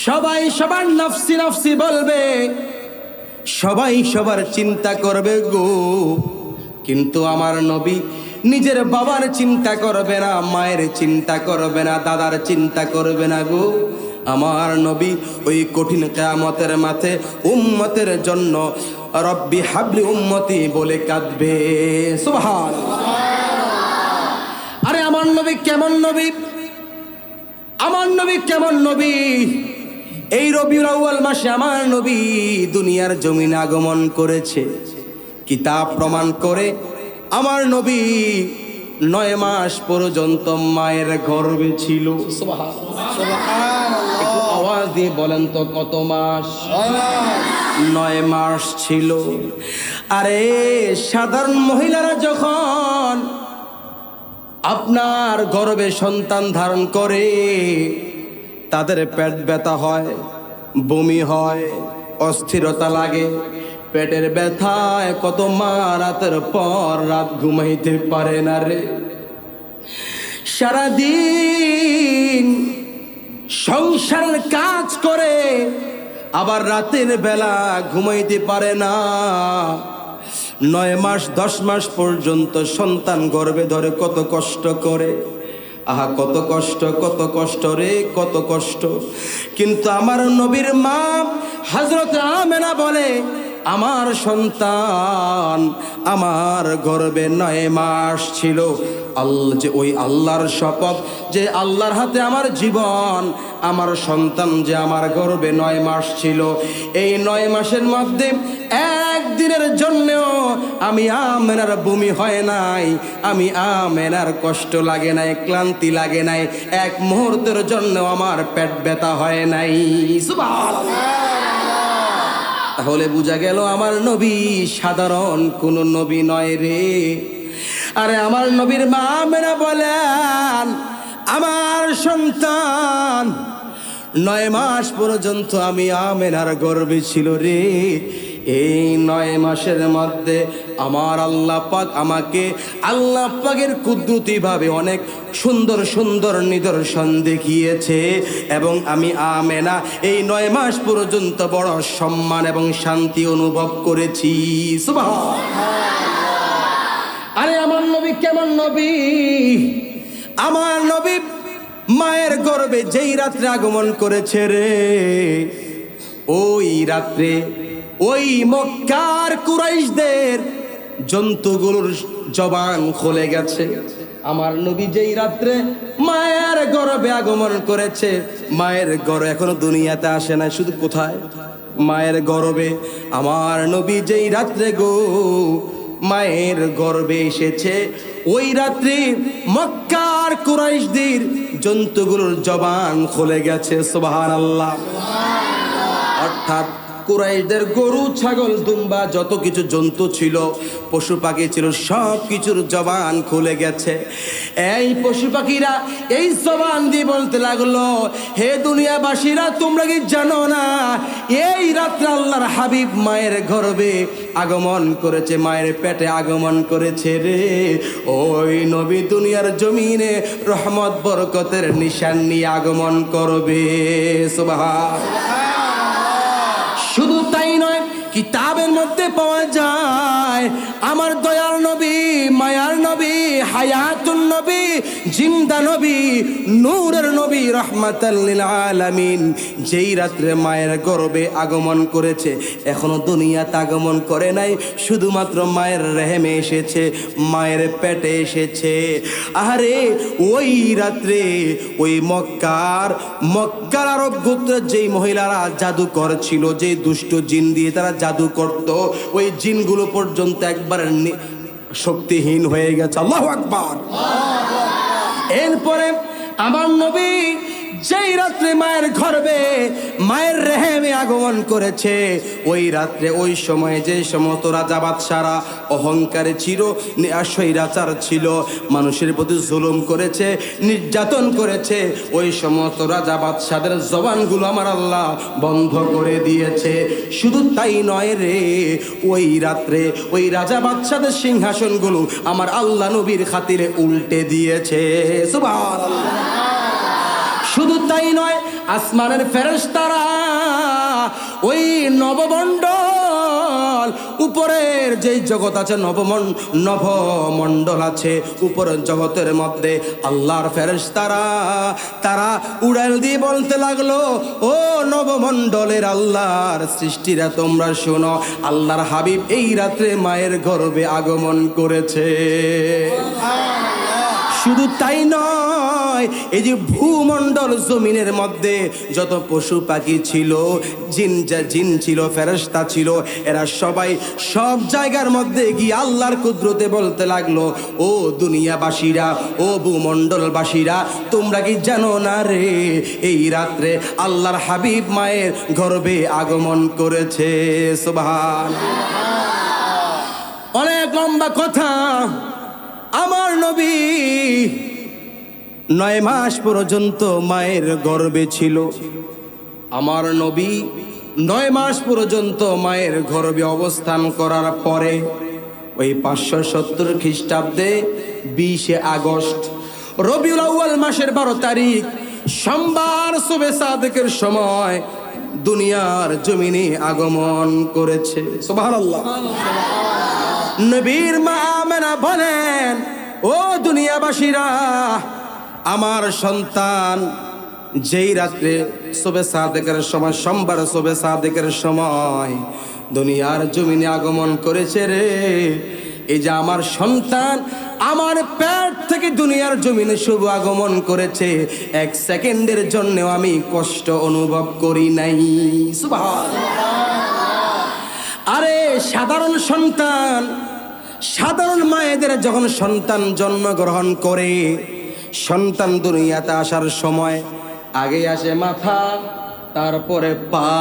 সবাই সবার নফসি নফসি বলবে, সবাই সবার চিন্তা করবে গো। কিন্তু আমার নবী নিজের বাবার চিন্তা করবে না, মায়ের চিন্তা করবে না, দাদার চিন্তা করবে না গো। আমার নবী ওই কঠিন কিয়ামতের মাঠে উম্মতের জন্য রব্বি হাবলি উম্মতি বলে কাঁদবে। সুবহানাল্লাহ। আরে আমার নবী কেমন নবী, আমার নবী কেমন নবী। এই রবিউল আউয়াল মাসে আমার নবী দুনিয়ার জমিনে আগমন করেছে। কিতাব প্রমাণ করে আমার নবী 9 মাস পর্যন্ত মায়ের গর্ভে ছিল। সুবহানাল্লাহ। একটু আওয়াজ দিয়ে বলেন তো কত মাস? 9 মাস ছিল। আরে সাধারণ মহিলারা যখন আপনার গর্ভে সন্তান ধারণ করে তাদের পেট ব্যথা হয়, বমি হয়, অস্থিরতা লাগে। পেটের ব্যথায় কত মা রাতের পর রাত ঘুমাইতে পারে না রে। সারাদিন সংসারের কাজ করে আবার রাতের বেলা ঘুমাইতে পারে না। 9 মাস 10 মাস পর্যন্ত সন্তান গর্ভে ধরে কত কষ্ট করে। আহা কত কষ্ট, কত কষ্ট রে, কত কষ্ট। কিন্তু আমার নবীর মা হযরত আমেনা বলে, আমার সন্তান আমার গর্ভে 9 মাস ছিল। যে ওই আল্লাহর শপথ, যে আল্লাহর হাতে আমার জীবন, আমার সন্তান যে আমার গর্ভে 9 মাস ছিল, এই 9 মাসের মধ্যে একদিনের জন্যও আমি আমেনার বমি হয় নাই, আমি আমেনার কষ্ট লাগে নাই, ক্লান্তি লাগে নাই, এক মুহূর্তের জন্য আমার পেট ব্যথা হয় নাই। সুবহানাল্লাহ। তাহলে বোঝা গেল আমার নবী সাধারণ কোন নবী নয় রে। আরে আমার নবীর মা আমেনা বলেন, আমার সন্তান 9 মাস পর্যন্ত আমি আমেনার গর্ভে ছিল রে। এই 9 মাসের মধ্যে আমার আল্লাহ পাক আমাকে আল্লাহ পাকের কুদরতি ভাবে অনেক সুন্দর সুন্দর নিদর্শন দেখিয়েছে, এবং আমি আমেনা এই 9 মাস পর্যন্ত বড় সম্মান এবং শান্তি অনুভব করেছি। সুবহানাল্লাহ। আরে আমার নবী কেমন নবী? আমার নবী মায়ের গর্ভে যেই রাত্রে আগমন করেছে রে, ওই রাত্রে ওই মক্কার কুরাইশদের জন্তুগুলোর জবান খুলে গেছে। আমার নবী যেই রাত্রে মায়ের গর্ভে আগমন করেছে, মায়ের গর্ভে এখনো দুনিয়াতে আসে না, শুধু কোথায়? মায়ের গর্ভে। আমার নবী যেই রাত্রে গো মায়ের গর্ভে এসেছে, ওই রাত্রে মক্কার কুরাইশদের জন্তুগুলোর জবান খুলে গেছে। সুবহানাল্লাহ। অর্থাৎ কুরাইশদের গরু, ছাগল, দুম্বা যত কিছু জন্তু ছিল, পশু পাখি ছিল, সব কিছুর জবান খুলে গেছে। এই পশু পাখিরা এই জবান দিয়ে বলতে লাগলো, হে দুনিয়াবাসীরা, তোমরা কি জানো না এই রাত্রে আল্লাহর হাবিব মায়ের গর্ভে আগমন করেছে, মায়ের পেটে আগমন করেছে রে। ওই নবী দুনিয়ার জমিনে রহমত বরকতের নিশান নিয়ে আগমন করবে। সুবহানাল্লাহ। শুধু তাই নয়, কিতাবের মধ্যে পাওয়া যায় আমার দয়াল নবী, মায়ার নবী, হায়াতুন নবী, জিন্দা নবী, নূরের নবী, রাহমাতাল লিল আলামিন যেই রাত্রে মায়ের গর্ভে আগমন করেছে, এখনো দুনিয়াতে আগমন করে নাই, শুধুমাত্র মায়ের রেহেমে এসেছে, মায়ের পেটে এসেছে। আরে ওই রাত্রে ওই মক্কার আরব গোত্রের যেই মহিলারা জাদুকর ছিল, যে দুষ্ট জিন দিয়ে তারা জাদু করত, ওই জিনগুলো পর্যন্ত একবার শক্তিহীন হয়ে গেছে। আল্লাহু আকবার। এরপরে আমার নবী যেই রাত্রে মায়ের গর্ভে মায়ের রেহেমে আগমন করেছে, ওই রাত্রে ওই সময়ে যে সমস্ত রাজা বাদশারা অহংকারে ছিল, স্বৈরাচার ছিল, মানুষের প্রতি জুলুম করেছে, নির্যাতন করেছে, ওই সমস্ত রাজা বাদশাদের জবানগুলো আমার আল্লাহ বন্ধ করে দিয়েছে। শুধু তাই নয় রে, ওই রাত্রে ওই রাজা বাদশাদের সিংহাসনগুলো আমার আল্লাহ নবীর খাতিরে উল্টে দিয়েছে। সুবহানাল্লাহ। শুধু তাই নয়, আসমানের ফেরেশতারা ওই নবমণ্ডল, উপরের যেই জগৎ আছে, নবমণ্ডল আছে, উপরের জগতের মধ্যে আল্লাহর ফেরেশতারা তারা উড়াল দিয়ে বলতে লাগলো, ও নবমণ্ডলের আল্লাহর সৃষ্টিরা, তোমরা শোনো, আল্লাহর হাবিব এই রাত্রে মায়ের গর্ভে আগমন করেছে। শুধু তাই নয়, নয়, এই যে ভূমণ্ডল জমিনের মধ্যে যত পশু পাখি ছিল, জিন ছিল, ফেরেশতা ছিল, এরা সবাই সব জায়গার মধ্যে গিয়ে আল্লাহর কুদরতে বলতে লাগলো, ও দুনিয়াবাসীরা, ও ভূমণ্ডলবাসীরা, তোমরা কি জানো না রে, এই রাত্রে আল্লাহর হাবিব মায়ের গর্ভে আগমন করেছে। সুবহানাল্লাহ। অনেক লম্বা কথা। আমার নবী 9 মাস পর্যন্ত মায়ের গর্ভে ছিল। আমার নবী 9 মাস পর্যন্ত মায়ের গর্ভে অবস্থান করার পরে ওই 570 খ্রিস্টাব্দে 20 আগস্ট রবিউল আউয়াল মাসের 12 তারিখ সোমবার সুবে সাদেকের সময় দুনিয়ার জমিনে আগমন করেছে। সুবহানাল্লাহ। নবীর মা আমেনা বলেন, ও দুনিয়াবাসীরা, আমার সন্তান যেই রাত্রে সুবে সাদেকের সময়, সোমবার সুবে সাদেকের সময় দুনিয়ার জমিনে আগমন করেছে রে, এই যে আমার সন্তান আমার পেট থেকে দুনিয়ার জমিনে শুভ আগমন করেছে, 1 সেকেন্ডের জন্যও আমি কষ্ট অনুভব করি নাই। সুবহানাল্লাহ। আরে সাধারণ সন্তান, সাধারণ মায়েদের যখন সন্তান জন্মগ্রহণ করে, সন্তান দুনিয়াতে আসার সময় আগে আসে মাথা, তারপরে পা।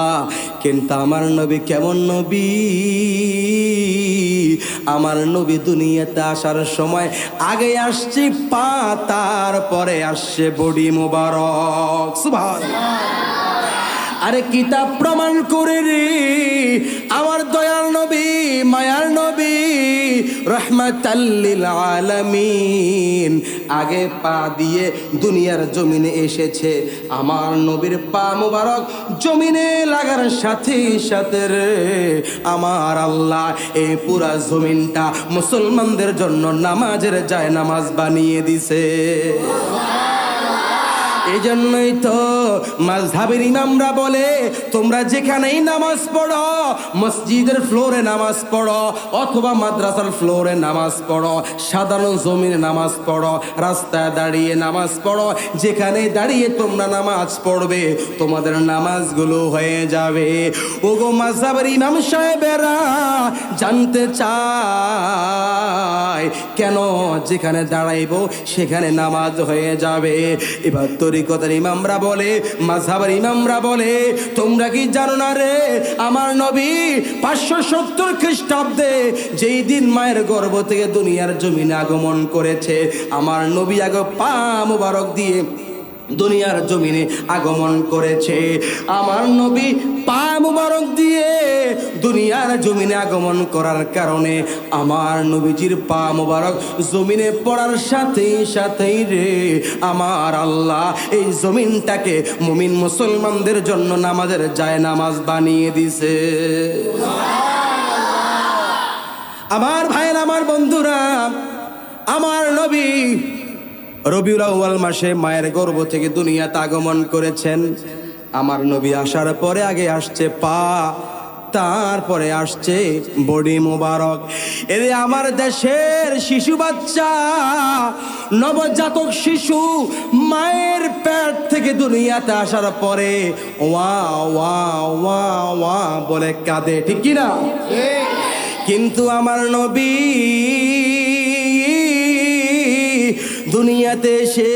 কিন্তু আমার নবী কেমন নবী, আমার নবী দুনিয়াতে আসার সময় আগে আসছে পা, তারপরে আসছে বডি মোবারক। সুবহানাল্লাহ। আরে কিতাব প্রমাণ করে রে, আমার দয়াল নবী, মায়ার নবী, রাহমাতাল লিল আলামিন আগে পা দিয়ে দুনিয়ার জমিনে এসেছে। আমার নবীর পা মুবারক জমিনে লাগার সাথে সাথে রে, আমার আল্লাহ এই পুরা জমিনটা মুসলমানদের জন্য নামাজের জায়নামাজ বানিয়ে দিছে। এই জন্যই তো মাযহাবের ইমামরা বলে, তোমরা যেখানেই নামাজ পড়ো, মসজিদের ফ্লোরে নামাজ পড়ো অথবা মাদ্রাসার ফ্লোরে নামাজ পড়ো, সাধারণ জমিনে নামাজ পড়ো, রাস্তায় দাঁড়িয়ে নামাজ পড়ো, যেখানে দাঁড়িয়ে তোমরা নামাজ পড়বে তোমাদের নামাজগুলো হয়ে যাবে। ওগো মাযহাবের ইমাম সাহেবেরা জানতে চায় কেন যেখানে দাঁড়াইবো সেখানে নামাজ হয়ে যাবে। এবার তরিকতের ইমামরা বলে, মাযহাবের ইমামরা বলে, তোমরা কি জানো না রে, আমার নবী 570 খ্রিস্টাব্দে যেই দিন মায়ের গর্ভ থেকে দুনিয়ার জমিনে আগমন করেছে, আমার নবী আগে পা মুবারক দিয়ে দুনিয়ার জমিনে আগমন করেছে। আমার নবী পা মুবারক দিয়ে দুনিয়ার জমিনে আগমন করার কারণে আমার নবীজির পা মুবারক জমিনে পড়ার সাথে সাথেই রে, আমার আল্লাহ এই জমিনটাকে মুমিন মুসলমানদের জন্য নামাজের জায়নামাজ বানিয়ে দিছে। আমার ভাইয়ের, আমার বন্ধুরা, আমার নবী রবিউল আউয়াল মাসে মায়ের গর্ভ থেকে দুনিয়াতে আগমন করেছেন। আমার নবী আসার পরে আগে আসছে পা, তারপরে আসছে বডি মোবারক। এরে আমার দেশের শিশু বাচ্চা, নবজাতক শিশু মায়ের পেট থেকে দুনিয়াতে আসার পরে ওয়া ওয়া ওয়া ওয়া বলে কাঁদে, ঠিক কি না? কিন্তু আমার নবী দুনিয়াতে এসে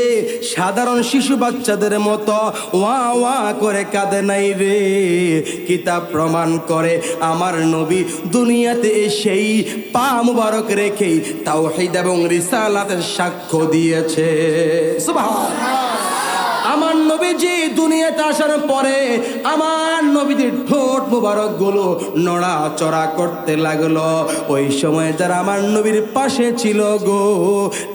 সাধারণ শিশু বাচ্চাদের মতো ওয়া ওয়া করে কাঁদে নাই রে। কিতাব প্রমাণ করে আমার নবী দুনিয়াতে এসেই পা মুবারক রেখেই তাওহীদ এবং রিসালাতের সাক্ষ্য দিয়েছে। সুবহানাল্লাহ। আমার নবীজি দুনিয়াতে আসার পরে আমার নবীজির ঠোঁট মুবারক গুলো নড়াচড়া করতে লাগলো। ওই সময় যারা আমার নবীর পাশে ছিল গো,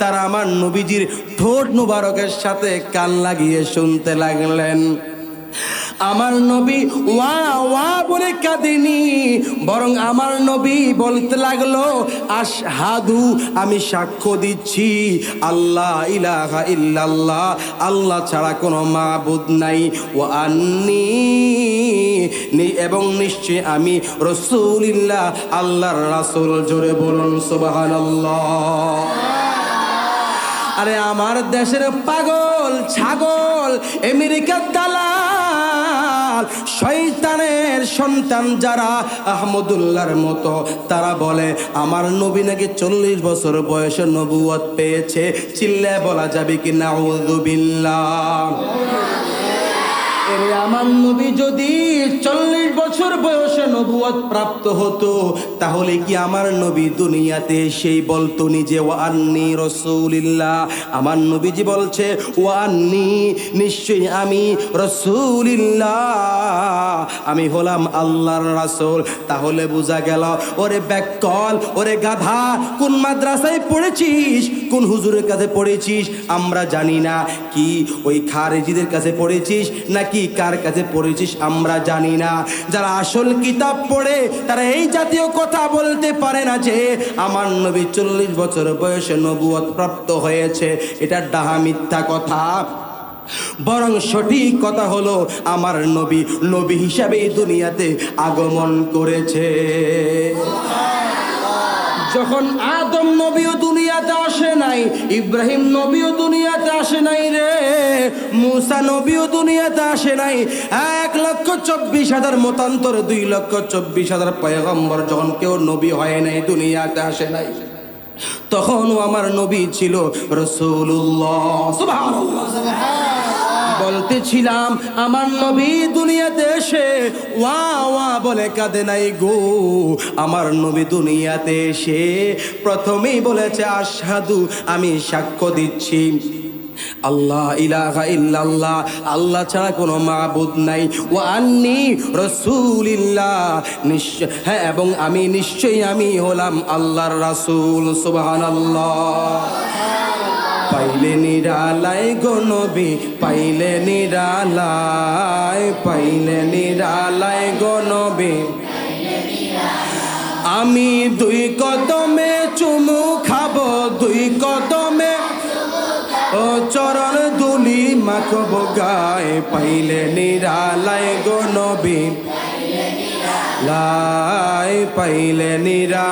তারা আমার নবীজির ঠোঁট মুবারকের সাথে কান লাগিয়ে শুনতে লাগলেন। আমার নবী ওয়া ওয়া বলে কাঁদেনি, বরং আমার নবী বলতে লাগলো, আশহাদু, আমি সাক্ষ্য দিচ্ছি, আল্লাহ ইলাহা ইল্লাল্লাহ, আল্লাহ ছাড়া কোনো মাবুদ নাই, ওয়া আন্নী, এবং নিশ্চয় আমি রাসূলুল্লাহ, আল্লাহর রাসূল। জোরে বলুন সুবহানাল্লাহ। আরে আমার দেশের পাগল ছাগল, আমেরিকার দালাল, শয়তানের সন্তান যারা আহমদুল্লাহর মতো, তারা বলে আমার নবী নাকি 40 বছর বয়সে নবুয়ত পেয়েছে। চিল্লায় বলা যাবে কি নাউযুবিল্লাহ? আমার নবী যদি 40 বছর বয়সে নবুয়ত প্রাপ্ত হতো, তাহলে কি আমার নবী দুনিয়াতে সেই বলতো নিজে ওয়া আন্নী রাসূলুল্লাহ? আমার নবীজি বলছে ওয়া আন্নী, নিশ্চয়ই আমি রাসূলুল্লাহ, আমি হলাম আল্লাহর রাসূল। তাহলে বোঝা গেল, ওরে ব্যাককল, ওরে গাধা, কোন মাদ্রাসায় পড়েছিস, কোন হুজুরের কাছে পড়েছিস আমরা জানি না। কি ওই খারেজিদের কাছে পড়েছিস নাকি কার কাছে পড়েছিস আমরা জানি না। যারা আসল কিতাব পড়ে তারা এই জাতীয় কথা বলতে পারে না যে আমার নবী 40 বছর বয়সে নবুয়ত প্রাপ্ত হয়েছে। এটা ডাহা মিথ্যা কথা। বরং সঠিক কথা হলো আমার নবী নবী হিসাবে এই দুনিয়াতে আগমন করেছে। যখন আদম নবীও দুনিয়াতে আসে নাই, ইব্রাহিম নবীও দুনিয়াতে আসে নাই রে, মুসা নবীও দুনিয়াতে আসে নাই, 1,24,000 মতান্তরে 2,24,000 পয়গম্বর যখন কেউ নবী হয় নাই, দুনিয়াতে আসে নাই, তখনও আমার নবী ছিল রাসূলুল্লাহ। সুবহানাল্লাহ। বলতেছিলাম আমার নবী দুনিয়াতে এসে ওয়া ওয়া বলে কাঁদে নাই গো। আমার নবী দুনিয়াতে এসে প্রথমেই বলেছে আশহাদু, আমি সাক্ষ্য দিচ্ছি আল্লাহ ইলাহা ইল্লাল্লাহ, আল্লাহ ছাড়া কোনো মাবুদ নাই, ওয়া আন্নী রাসূলুল্লাহ, নিশ্চয় হ্যাঁ, এবং আমি নিশ্চয়ই আমি হলাম আল্লাহর রাসূল। সুবহানাল্লাহ। পাইলে নিরালায় গো নবী, পাইলে নিরালায়, পাইলে নিরালায় গো নবী, আমি 2 কদমে চুমু খাবো, 2 কদমে ও চরণ দুলি মাখবো গায়ে। পাইলে নিরালায় গো নবী, লাই পাইলে নিরা,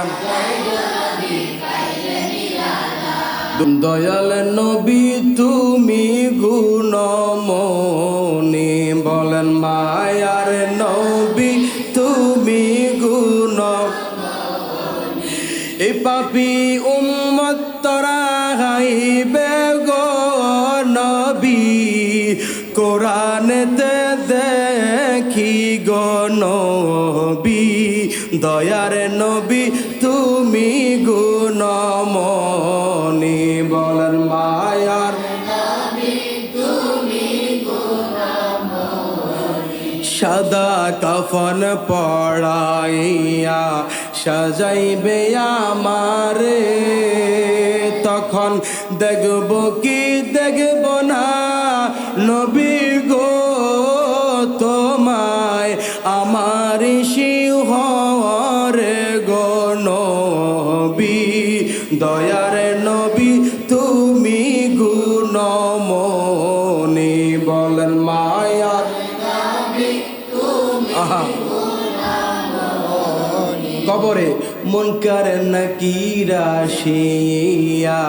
দয়াল নবী তুমি গুণমনি, বলেন মায়ার নবী তুমি গুণ, এই পাপী উম্মত তোরা গাইবে গো নবী, কোরআনেতে দেখি গো নবী, দয়ার নবী তুমি গুণমনি, বলেন মায়ার নবী তুমি গুণমনি, সাদা কাফন পড়াইয়া সাজাইবে আমারে, তখন দেখব কি দেখব না নবী গো তোমায়, আমার শিহরে গো নবী, দয়ার নবী তুমি গুণমনি, বলেন মায়ার নবী তুমি গুণমনি। কবরে মুনকার নাকিরা শিয়া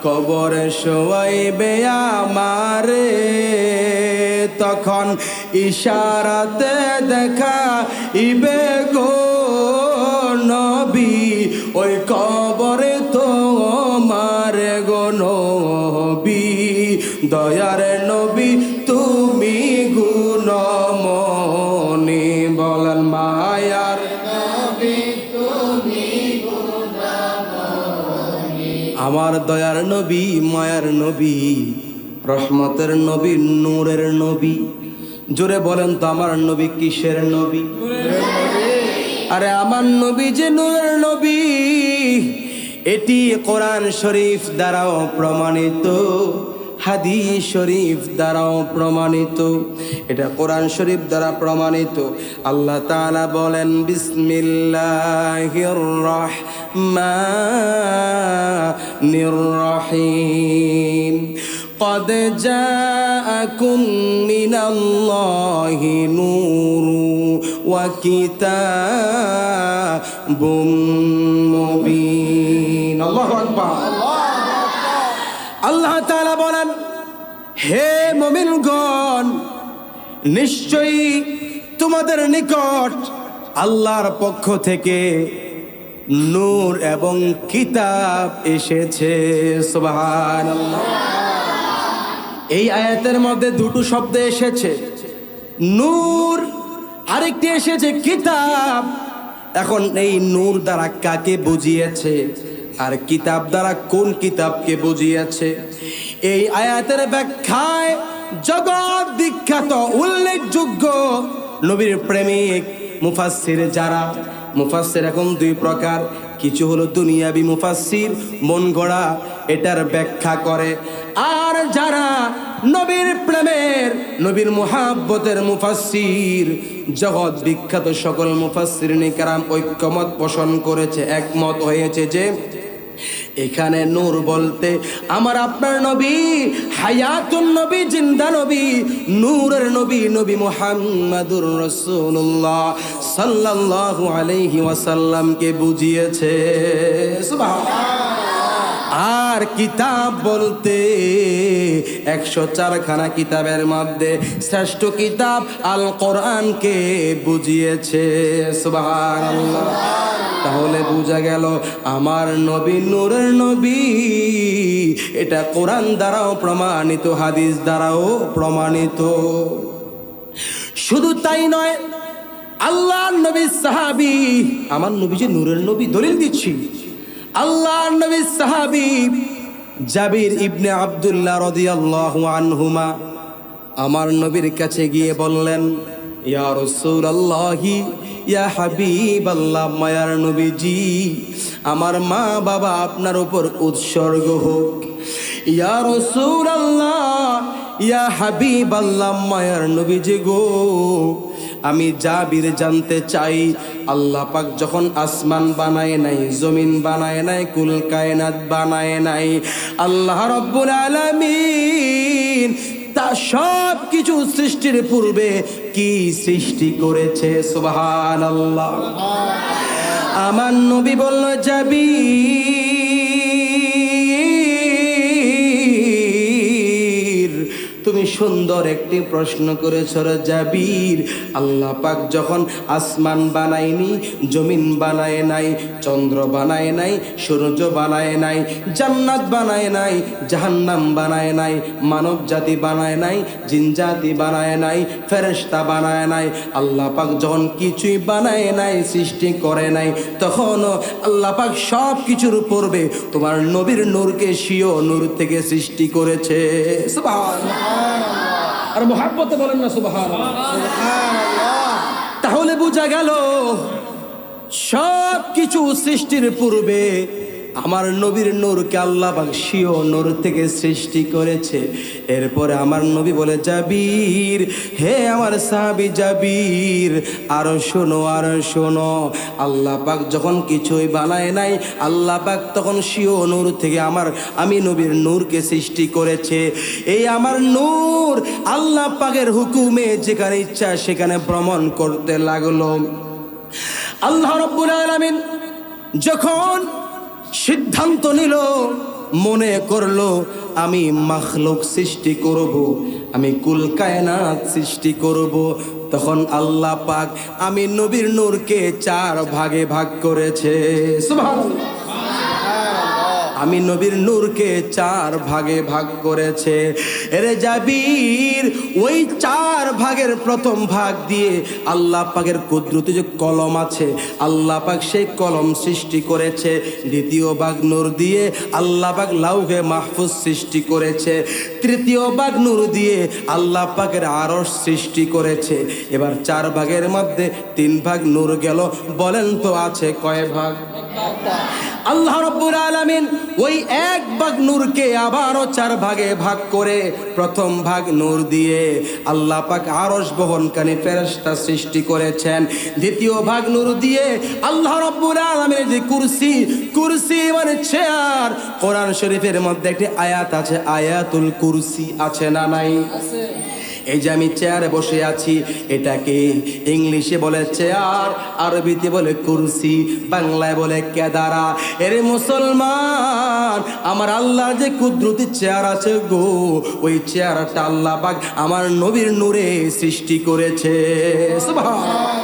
কবরে শোয়াইবে আমারে, তখন ইশারাতে দেখা ইবে গো নবী, ওই কবরে তো মারে গো নবী, দয়ার নবী তুমি গুণমনি, বলেন মায়ার নবী তুমি গুণমনি। আমার দয়ার নবী, মায়ার নবী, রহমতের নবী, নূরের নবী। জোরে বলেন তো আমার নবী কিসের নবী? আরে আমার নবী যে নূরের নবী, এটি কোরআন শরীফ দ্বারাও প্রমাণিত, হাদিস শরীফ দ্বারাও প্রমাণিত। এটা কোরআন শরীফ দ্বারা প্রমাণিত। আল্লাহ তাআলা বলেন বিসমিল্লাহির রহমানির রহিম, قد جاءكم من الله نور وكتاب مبين। আল্লাহু আকবার। আল্লাহ তাআলা বলেন, হে মুমিনগণ, নিশ্চয়ই তোমাদের নিকট আল্লাহর পক্ষ থেকে নূর এবং কিতাব এসেছে। সুবহানাল্লাহ। এই আয়াতের মধ্যে দুটো শব্দ এসেছে, নূর, আরেকটি এসেছে কিতাব। এখন এই নূর দ্বারা কাকে বুঝিয়েছে আর কিতাব দ্বারা কোন কিতাবকে বুঝিয়েছে? এই আয়াতের ব্যাখ্যায় জগৎ বিখ্যাত উল্লেখযোগ্য নবীর প্রেমিক মুফাসসির যারা, মুফাসসির এখন দুই প্রকার, কিছু হলো দুনিয়াবি মুফাসসির, মন গড়া, এটার ব্যাখ্যা করে। আর যারা নবীর প্রেমের, নবীর মুহাব্বতের মুফাসসির, জগৎ বিখ্যাত সকল মুফাসসিরিন কেরাম ঐক্যমত পোষণ করেছে, একমত হয়েছে যে এখানে নূর বলতে আমার আপনার নবী, হায়াতুন নবী, জিন্দা নবী, নূরের নবী, নবী মুহাম্মাদুর রাসূলুল্লাহ সাল্লাল্লাহু আলাইহি ওয়াসাল্লামকে বুঝিয়েছে। সুবহানাল্লাহ। আর কিতাব বলতে 104 খানা কিতাবের মধ্যে শ্রেষ্ঠ কিতাব আল কোরআনকে বুঝিয়েছে। সুবহানাল্লাহ। তাহলে বোঝা গেল আমার নবী নূরের নবী, এটা কোরআন দ্বারাও প্রমাণিত, হাদিস দ্বারাও প্রমাণিত। শুধু তাই নয়, আল্লাহর নবী সাহাবী, আমার নবী যে নূরের নবী, দলিল দিচ্ছি, আল্লাহর নবী সাহাবী জাবির ইবনে আব্দুল্লাহ রাদিয়াল্লাহু আনহুমা আমার নবীর কাছে গিয়ে বললেন, ইয়া রাসূলুল্লাহি, ইয়া হাবিবাল্লাহ, মায়ার নবীজি, আমার মা বাবা আপনার উপর উৎসর্গ হোক। ইয়া রাসূলুল্লাহ, ইয়া হাবিবাল্লাহ, মায়ার নবীজি গো, আমি জাবির জানতে চাই, আল্লাহ পাক যখন আসমান বানায় নাই, জমিন বানায় নাই, কুল কায়নাত বানায় নাই, আল্লাহ রাব্বুল আলামিন তা সব কিছু সৃষ্টির পূর্বে কি সৃষ্টি করেছে? সুবহানাল্লাহ। আমার নবী বলল, জাবির, তুমি সুন্দর একটি প্রশ্ন করেছ রে জাবির। আল্লাহ পাক যখন আসমান বানায়নি, জমিন বানায় নাই, চন্দ্র বানায় নাই, সূর্য বানায় নাই, জান্নাত বানায় নাই, জাহান্নাম বানায় নাই, মানব জাতি বানায় নাই, জিন জাতি বানায় নাই, ফেরেশতা বানায় নাই, আল্লাহ পাক যখন কিছুই বানায় নাই, সৃষ্টি করে নাই, তখন আল্লাহ পাক সব কিছুর পূর্বে তোমার নবীর নূরকে স্বীয় নূর থেকে সৃষ্টি করেছে। সুবহানাল্লাহ। আর মুহাব্বতে বলেন না সুবহানাল্লাহ। তাহলে বোঝা গেল সব কিছু সৃষ্টির পূর্বে আমার নবীর নূরকে আল্লাহ পাক স্বীয় নূর থেকে সৃষ্টি করেছে। এরপরে আমার নবী বলে, জাবির, হে আমার সাহাবী জাবির, আরো শোনো, আরো শোনো, আল্লাহ পাক যখন কিছুই বানায় নাই, আল্লাহ পাক তখন স্বীয় নূর থেকে আমি নবীর নূরকে সৃষ্টি করেছে। এই আমার নূর আল্লাহ পাকের হুকুমে যেখানে ইচ্ছা সেখানে ভ্রমণ করতে লাগলো। আল্লাহ রাব্বুল আলামিন যখন সিদ্ধান্ত নিল, মনে করলো আমি মাখলুক সৃষ্টি করব, আমি কুল কায়নাত সৃষ্টি করব, তখন আল্লাহ পাক আমি নবীর নূরকে 4 ভাগে ভাগ করেছে। সুবহানাল্লাহ। আমি নবীর নূরকে 4 ভাগে ভাগ করেছে। এরে জাবির, ওই 4 ভাগের প্রথম ভাগ দিয়ে আল্লাহ পাকের কুদরতি যে কলম আছে, আল্লাহ পাক সেই কলম সৃষ্টি করেছে। দ্বিতীয় ভাগ নূর দিয়ে আল্লাহ পাক লাউহে মাহফুজ সৃষ্টি করেছে। তৃতীয় ভাগ নূর দিয়ে আল্লাহ পাকের আরশ সৃষ্টি করেছে। এবার 4 ভাগের মধ্যে 3 ভাগ নূর গেল, বলেন তো আছে কয় ভাগ? আল্লাহ রাব্বুল আলামিন ওই 1 ভাগ নূরকে আবারও 4 ভাগে ভাগ করে প্রথম ভাগ নূর দিয়ে আল্লাহ পাক আরশ বহনকারী ফেরেশতা সৃষ্টি করেছেন। দ্বিতীয় ভাগ নূর দিয়ে আল্লাহ রাব্বুল আলামিনের যে কুরসি, কুরসি মানে চেয়ার, কোরআন শরীফের মধ্যে একটি আয়াত আছে, আয়াতুল কুরসি, আছে না নাই? আছে। এই যে আমি চেয়ারে বসে আছি, এটাকে ইংলিশে বলে চেয়ার, আরবিতে বলে কুরসি, বাংলায় বলে কেদারা। এরে মুসলমান, আমার আল্লাহর যে কুদরতি চেয়ার আছে গো, ওই চেয়ারটা আল্লাহ পাক আমার নবীর নূরে সৃষ্টি করেছে। সুবহানাল্লাহ।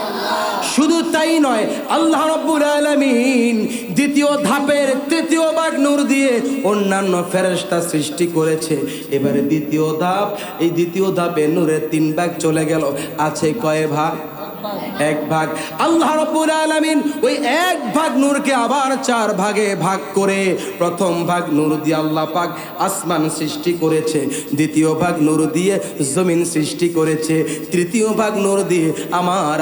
শুধু তাই নয়, আল্লাহ রাব্বুল আলামিন দ্বিতীয় ধাপের তৃতীয় ভাগ নূর দিয়ে অন্যান্য ফেরেশতা সৃষ্টি করেছে। এবারে দ্বিতীয় ধাপ, এই দ্বিতীয় ধাপে নূরের 3 ভাগ চলে গেল, আছে কয় ভাগ? 1 ভাগ। আল্লাহ রাব্বুল আলামিন ওই 1 ভাগ নূরকে আবার 4 ভাগে ভাগ করে প্রথম ভাগ নূর দিয়ে আল্লাহ পাক আসমান সৃষ্টি করেছে, দ্বিতীয় ভাগ নূর দিয়ে জমিন সৃষ্টি করেছে, তৃতীয় ভাগ নূর দিয়ে আমার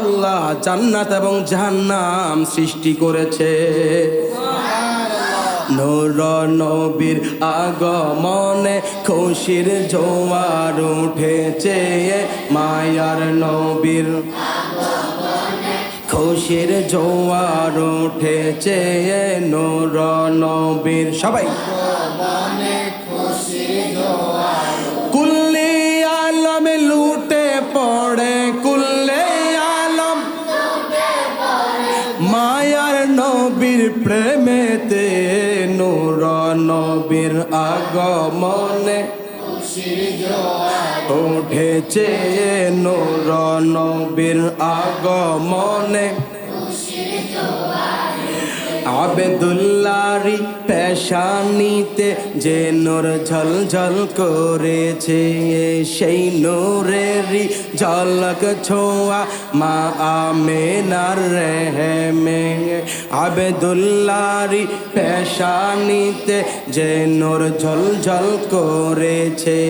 আল্লাহ জান্নাত এবং জাহান্নাম সৃষ্টি করেছে। নূর নবীর আগমনে খুশির জোয়ার উঠেছে, মায়ার নবীর খুশির জোয়ার উঠেছে, নূর নবীর সবাই কুল্লে আলম লুটে পড়ে, কুল্লে আলম মায়ার নবীর প্রেমেতে, নূর নবীর আগমনে উঠেছে, নূর নবীর আগমনে আবেদুল্লাহরি পেশানিতে যে নূর ঝলঝল করেছে, সেই নূরেরই ঝলক ছোঁয়া মা আমেনার রেহেমে। আবেদুল্লাহরি পেশানিতে যে নূর ঝলঝল করেছে,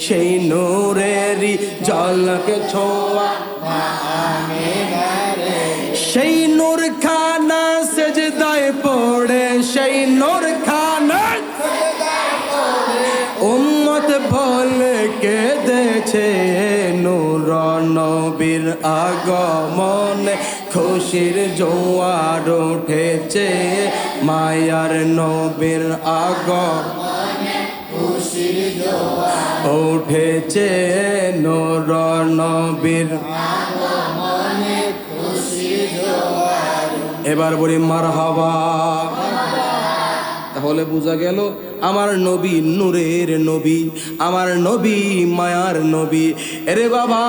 সেই নূরেরই ঝলক ছোঁয়া মা আমেনার, সেই নূর খানা সেজদায় পড়ে, সেই নূর খানা উম্মত বলে কেঁদেছে, নূর নবীর আগমনে খুশির জোয়ার উঠেছে, মায়ার নবীর আগমনে খুশির জোয়ার উঠেছে, নূর নবীর আগমনে খুশির জোয়ার। এবার বলি মারহাবা। তাহলে বোঝা গেল আমার নবী নূরের নবী, আমার নবী মায়ার নবী। এরে বাবা,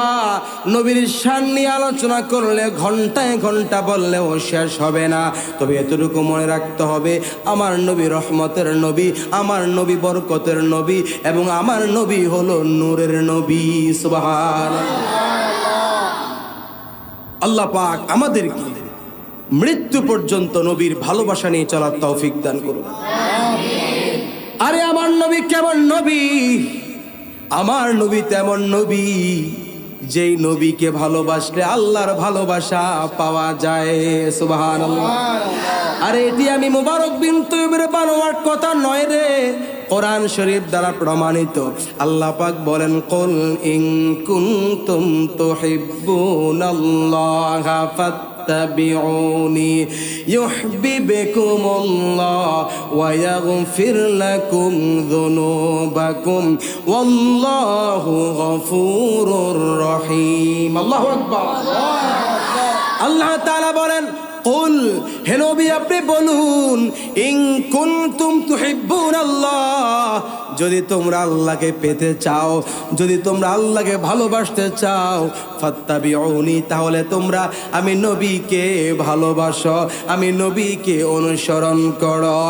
নবীর শান নিয়ে আলোচনা করলে ঘন্টায় ঘন্টা বললেও শেষ হবে না। তবে এতটুকু মনে রাখতে হবে, আমার নবী রহমতের নবী, আমার নবী বরকতের নবী, এবং আমার নবী হলো নূরের নবী। সুবহানাল্লাহ। আল্লাহ পাক আমাদেরকে মৃত্যু পর্যন্ত নবীর ভালোবাসা নিয়ে চলার তৌফিক দান করুন। আরে আমার নবী কেমন নবী? আমার নবী তেমন নবী যেই নবীকে ভালোবাসলে আল্লাহর ভালোবাসা পাওয়া যায়। সুবহানাল্লাহ। আরে এটি আমি মুবারক বিন তৈয়বের বানোয়াট কথা নয় রে, কোরআন শরীফ দ্বারা প্রমাণিত। আল্লাহ পাক বলেন, কুল ইন কুনতুম তুহিব্বুনাল্লাহা ফাত্তাবিউনি ইউহিব্বুকুমুল্লাহ ওয়া ইয়াগফির লাকুম যুনুবাকুম ওয়াল্লাহু গফুরুর রহিম। আল্লাহু আকবার। আল্লাহ তাআলা বলেন, কুল, হে নবী আপনি বলুন, ইন কুনতুম তুহিব্বুনাল্লাহ, যদি তোমরা আল্লাহকে পেতে চাও, যদি তোমরা আল্লাহকে ভালোবাসতে চাও, ফাত্তাবিউনি, তাহলে তোমরা আমি নবীকে ভালোবাসো, আমি নবীকে অনুসরণ করো।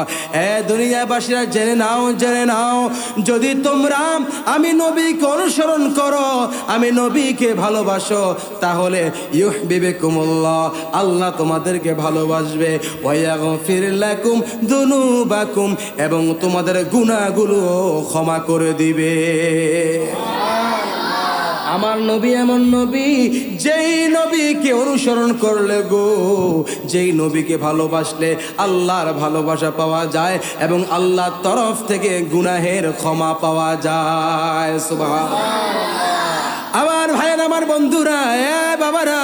এ দুনিয়াবাসীরা জেনে নাও, জেনে নাও, যদি তোমরা আমি নবীকে অনুসরণ করো, আমি নবীকে ভালোবাসো, তাহলে ইউহিব্বুকুমুল্লাহ, আল্লাহ তোমাদেরকে ভালোবাসবে, ওয়া ইয়াগফির লাকুম যুনুবাকুম, এবং তোমাদের গুনাহগুলো ক্ষমা করে দিবে। আমার নবী এমন নবী, যেই নবীকে অনুসরণ করলে গো, যেই নবীকে ভালোবাসলে আল্লাহর ভালোবাসা পাওয়া যায় এবং আল্লাহর তরফ থেকে গুনাহের ক্ষমা পাওয়া যায়। সুবহানাল্লাহ। আমার ভাইয়ের, আমার বন্ধুরা, এ বাবারা,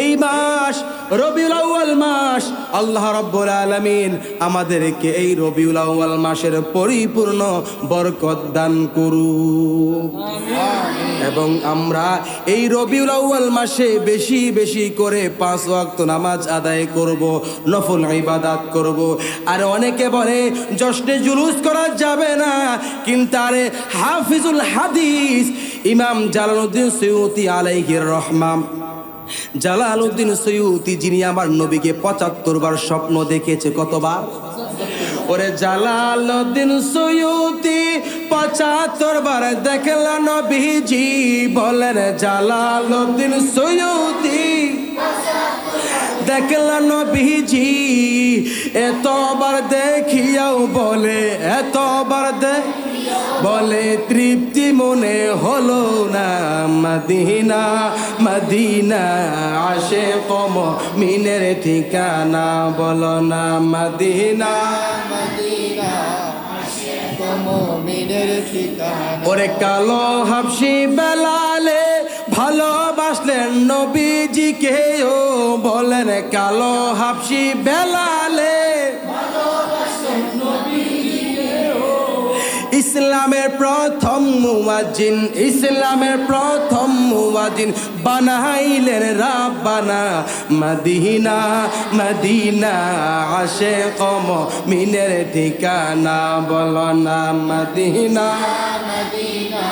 এই মাস রবিউল আউয়াল মাস, আল্লাহ রাব্বুল আলামিন আমাদেরকে এই রবিউল আউয়াল মাসের পরিপূর্ণ বরকত দান করুক। এবং আমরা এই রবিউল আউয়াল মাসে বেশি বেশি করে 5 ওয়াক্ত নামাজ আদায় করব, নফল ইবাদত করব। আর অনেকে বলে জশ্নে জুলুস করা যাবে না, কিন্তু আরে হাফিজুল হাদিস ইমাম জালালউদ্দিন সৈয়ুতি আলাইহির রহমান, জালালউদ্দিন সৈয়ুতি যিনি আমার নবীকে 75 বার স্বপ্ন দেখেছে। কতবার? ওরে জালালউদ্দিন সৈয়ুতি 75 বার দেখলা নবীজি, বলেন জালালউদ্দিন সৈয়ুতি দেখলা নবীজি, এতবার দেখিয়াও বলে, এতবার বলে তৃপ্তি মনে হলো না। মদিনা মদিনা আশিক মুমিনের ঠিকানা, বলো না মদিনা মদিনা আশিক মুমিনের ঠিকানা। ওরে কালো হাবশি বেলালে ভালোবাসলেন নবীজিকে, ও বলেন কালো হাবশি বেলালে ইসলামের প্রথম মুয়াজ্জিন, ইসলামের প্রথম মুয়াজ্জিন বানাইলেন রাব্বানা মদিনা মদিনা আশিক মুমিনের ঠিকানা, বলো না মদিনা মদিনা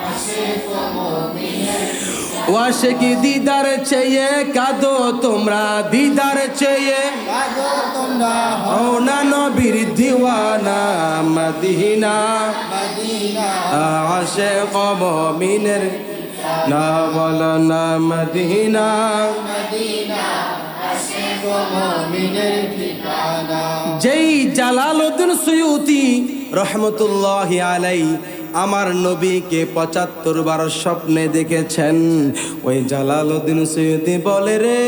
আশিক মুমিনের ওয়াশিকি দিদার চেয়ে কাঁদো তোমরা, দিদার চেয়ে কাঁদো তোমরা, ও না নবীর দিওয়ানা মদিনা মদিনা আশিক মুমিনের না, বলো না মদিনা মদিনা আশিক মুমিনের ঠিকানা। যেই জালালউদ্দিন সৈয়ুতি রহমতুল্লাহি আলাইহি আমার নবীকে 75 বার স্বপ্নে দেখেছেন, ওই জালালউদ্দিন সৈয়ুতি বলে রে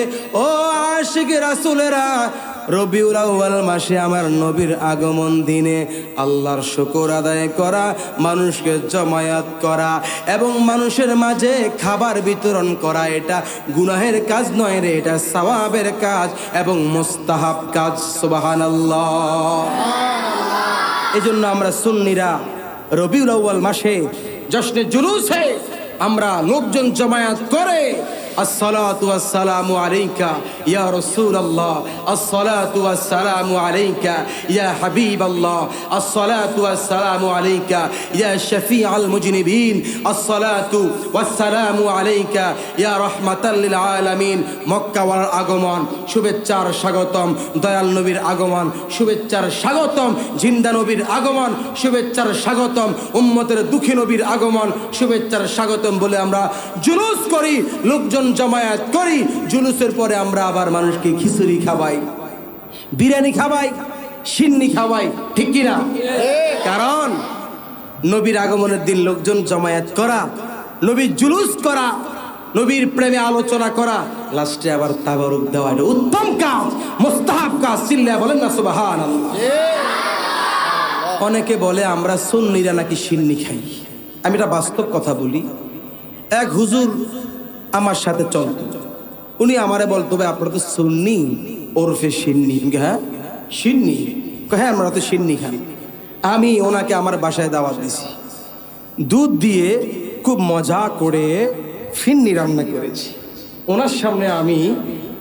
ও আশিক রাসূলেরা, রবিউল আউয়াল মাসে আমার নবীর আগমন দিনে আল্লাহর শুকর আদায় করা, মানুষকে জমায়েত করা এবং মানুষের মাঝে খাবার বিতরণ করা, এটা গুনাহের কাজ নয় রে, এটা সওয়াবের কাজ এবং মুস্তাহাব কাজ। সুবহানাল্লাহ। এজন্য আমরা সুন্নিরা রবিউল আউয়াল মাসে জশ্নে জুলুসে আমরা লোকজন জমায়েত করে আসসালাতু ওয়াসসালামু আলাইকা ইয়া রাসূলুল্লাহ, আসসালাতু ওয়াসসালামু আলাইকা ইয়া হাবিবাল্লাহ, আসসালাতু ওয়াসসালামু আলাইকা ইয়া শাফিআল মুজনিবিন, আসসালাতু ওয়াসসালামু আলাইকা ইয়া রাহমাতাল লিল আলামিন। মক্কাওয়ার আগমন, শুভেচ্ছার স্বাগতম। দয়াল নবীর আগমন, শুভেচ্ছার স্বাগতম। জিন্দা নবীর আগমন, শুভেচ্ছার স্বাগতম। উম্মতের দুঃখী নবীর আগমন, শুভেচ্ছার স্বাগতম বলে আমরা জুলুস করি, লোকজন জমায়েত করি। জুলুসের পরে আমরা আবার মানুষকে খিচুড়ি খাওয়াই, বিরিয়ানি খাওয়াই, সিন্নি খাওয়াই, ঠিক কিনা? কারণ নবীর আগমনের দিন লোকজন জমায়েত করা, নবীর জুলুস করা, নবীর প্রেমে আলোচনা করা, লাস্টে আবার তাবারুক দেওয়া, এটা উত্তম কাজ, মুস্তাহাব কাজ। চিল্লায়া বলেন না সুবহানাল্লাহ। অনেকে বলে আমরা সুন্নিরা নাকি সিন্নি খাই। আমি এটা বাস্তব কথা বলি। এক হুজুর আমার সাথে চলত, উনি আমারে বলতো ভাই আপনারা তো সুন্নি ওরফে সিন্নি। হ্যাঁ সিন্নি? হ্যাঁ আমরা তো সিন্নি খাই। আমি ওনাকে আমার বাসায় দাওয়াত দিছি, দুধ দিয়ে খুব মজা করে ফিন্নি রান্না করেছি। ওনার সামনে আমি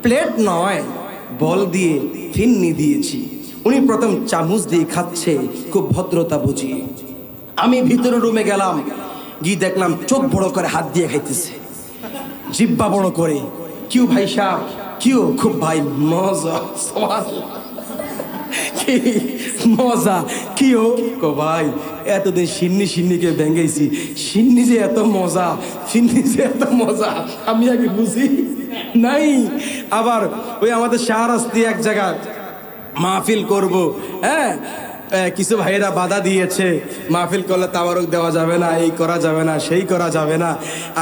প্লেট নয় বল দিয়ে ফিন্নি দিয়েছি। উনি প্রথম চামচ দিয়ে খাচ্ছে খুব ভদ্রতা বুঝিয়ে। আমি ভিতরে রুমে গেলাম, গিয়ে দেখলাম চোখ বড় করে হাত দিয়ে খাইতেছে, জিব্বা বড় করে। কিউ ভাই সাহেব, কিউ? খুব ভাই মজা, কি মজা, কিউ? কো ভাই এতদিন সিন্নি সিন্নিকে ভেঙেছি, সিন্নি যে এত মজা, সিন্নি যে এত মজা আমি আগে বুঝি নাই। আবার ওই আমাদের শাহরাস্তি এক জায়গায় মাহফিল করব, হ্যাঁ কিছু ভাইয়েরা বাধা দিয়েছে, মাহফিল করলে তাবারক দেওয়া যাবে না, এই করা যাবে না, সেই করা যাবে না।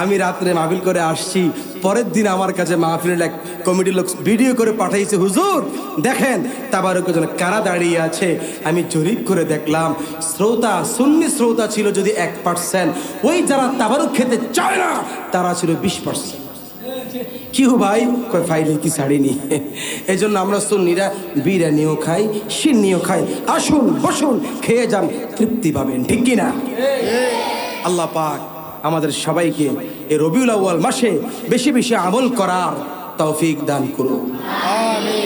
আমি রাত্রে মাহফিল করে আসছি, পরের দিন আমার কাছে মাহফিলের এক কমিটির লোক ভিডিও করে পাঠাইছে, হুজুর দেখেন তাবারকের জন্য কারা দাঁড়িয়ে আছে। আমি জরিপ করে দেখলাম শ্রোতা, সুন্নি শ্রোতা ছিল যদি 1%, ওই যারা তাবারক খেতে চায় না তারা ছিল 20%। কি হো ভাই? কয় ফাইলে কি ছাড়িনি। এই জন্য আমরা সুন্নিরা বিরিয়ানিও খাই, সিন্নিও খাই। আসুন বসুন, খেয়ে যান, তৃপ্তি পাবেন, ঠিক কিনা? আল্লাহ পাক আমাদের সবাইকে এই রবিউল আউয়াল মাসে বেশি বেশি আমল করার তৌফিক দান করুন। আমিন।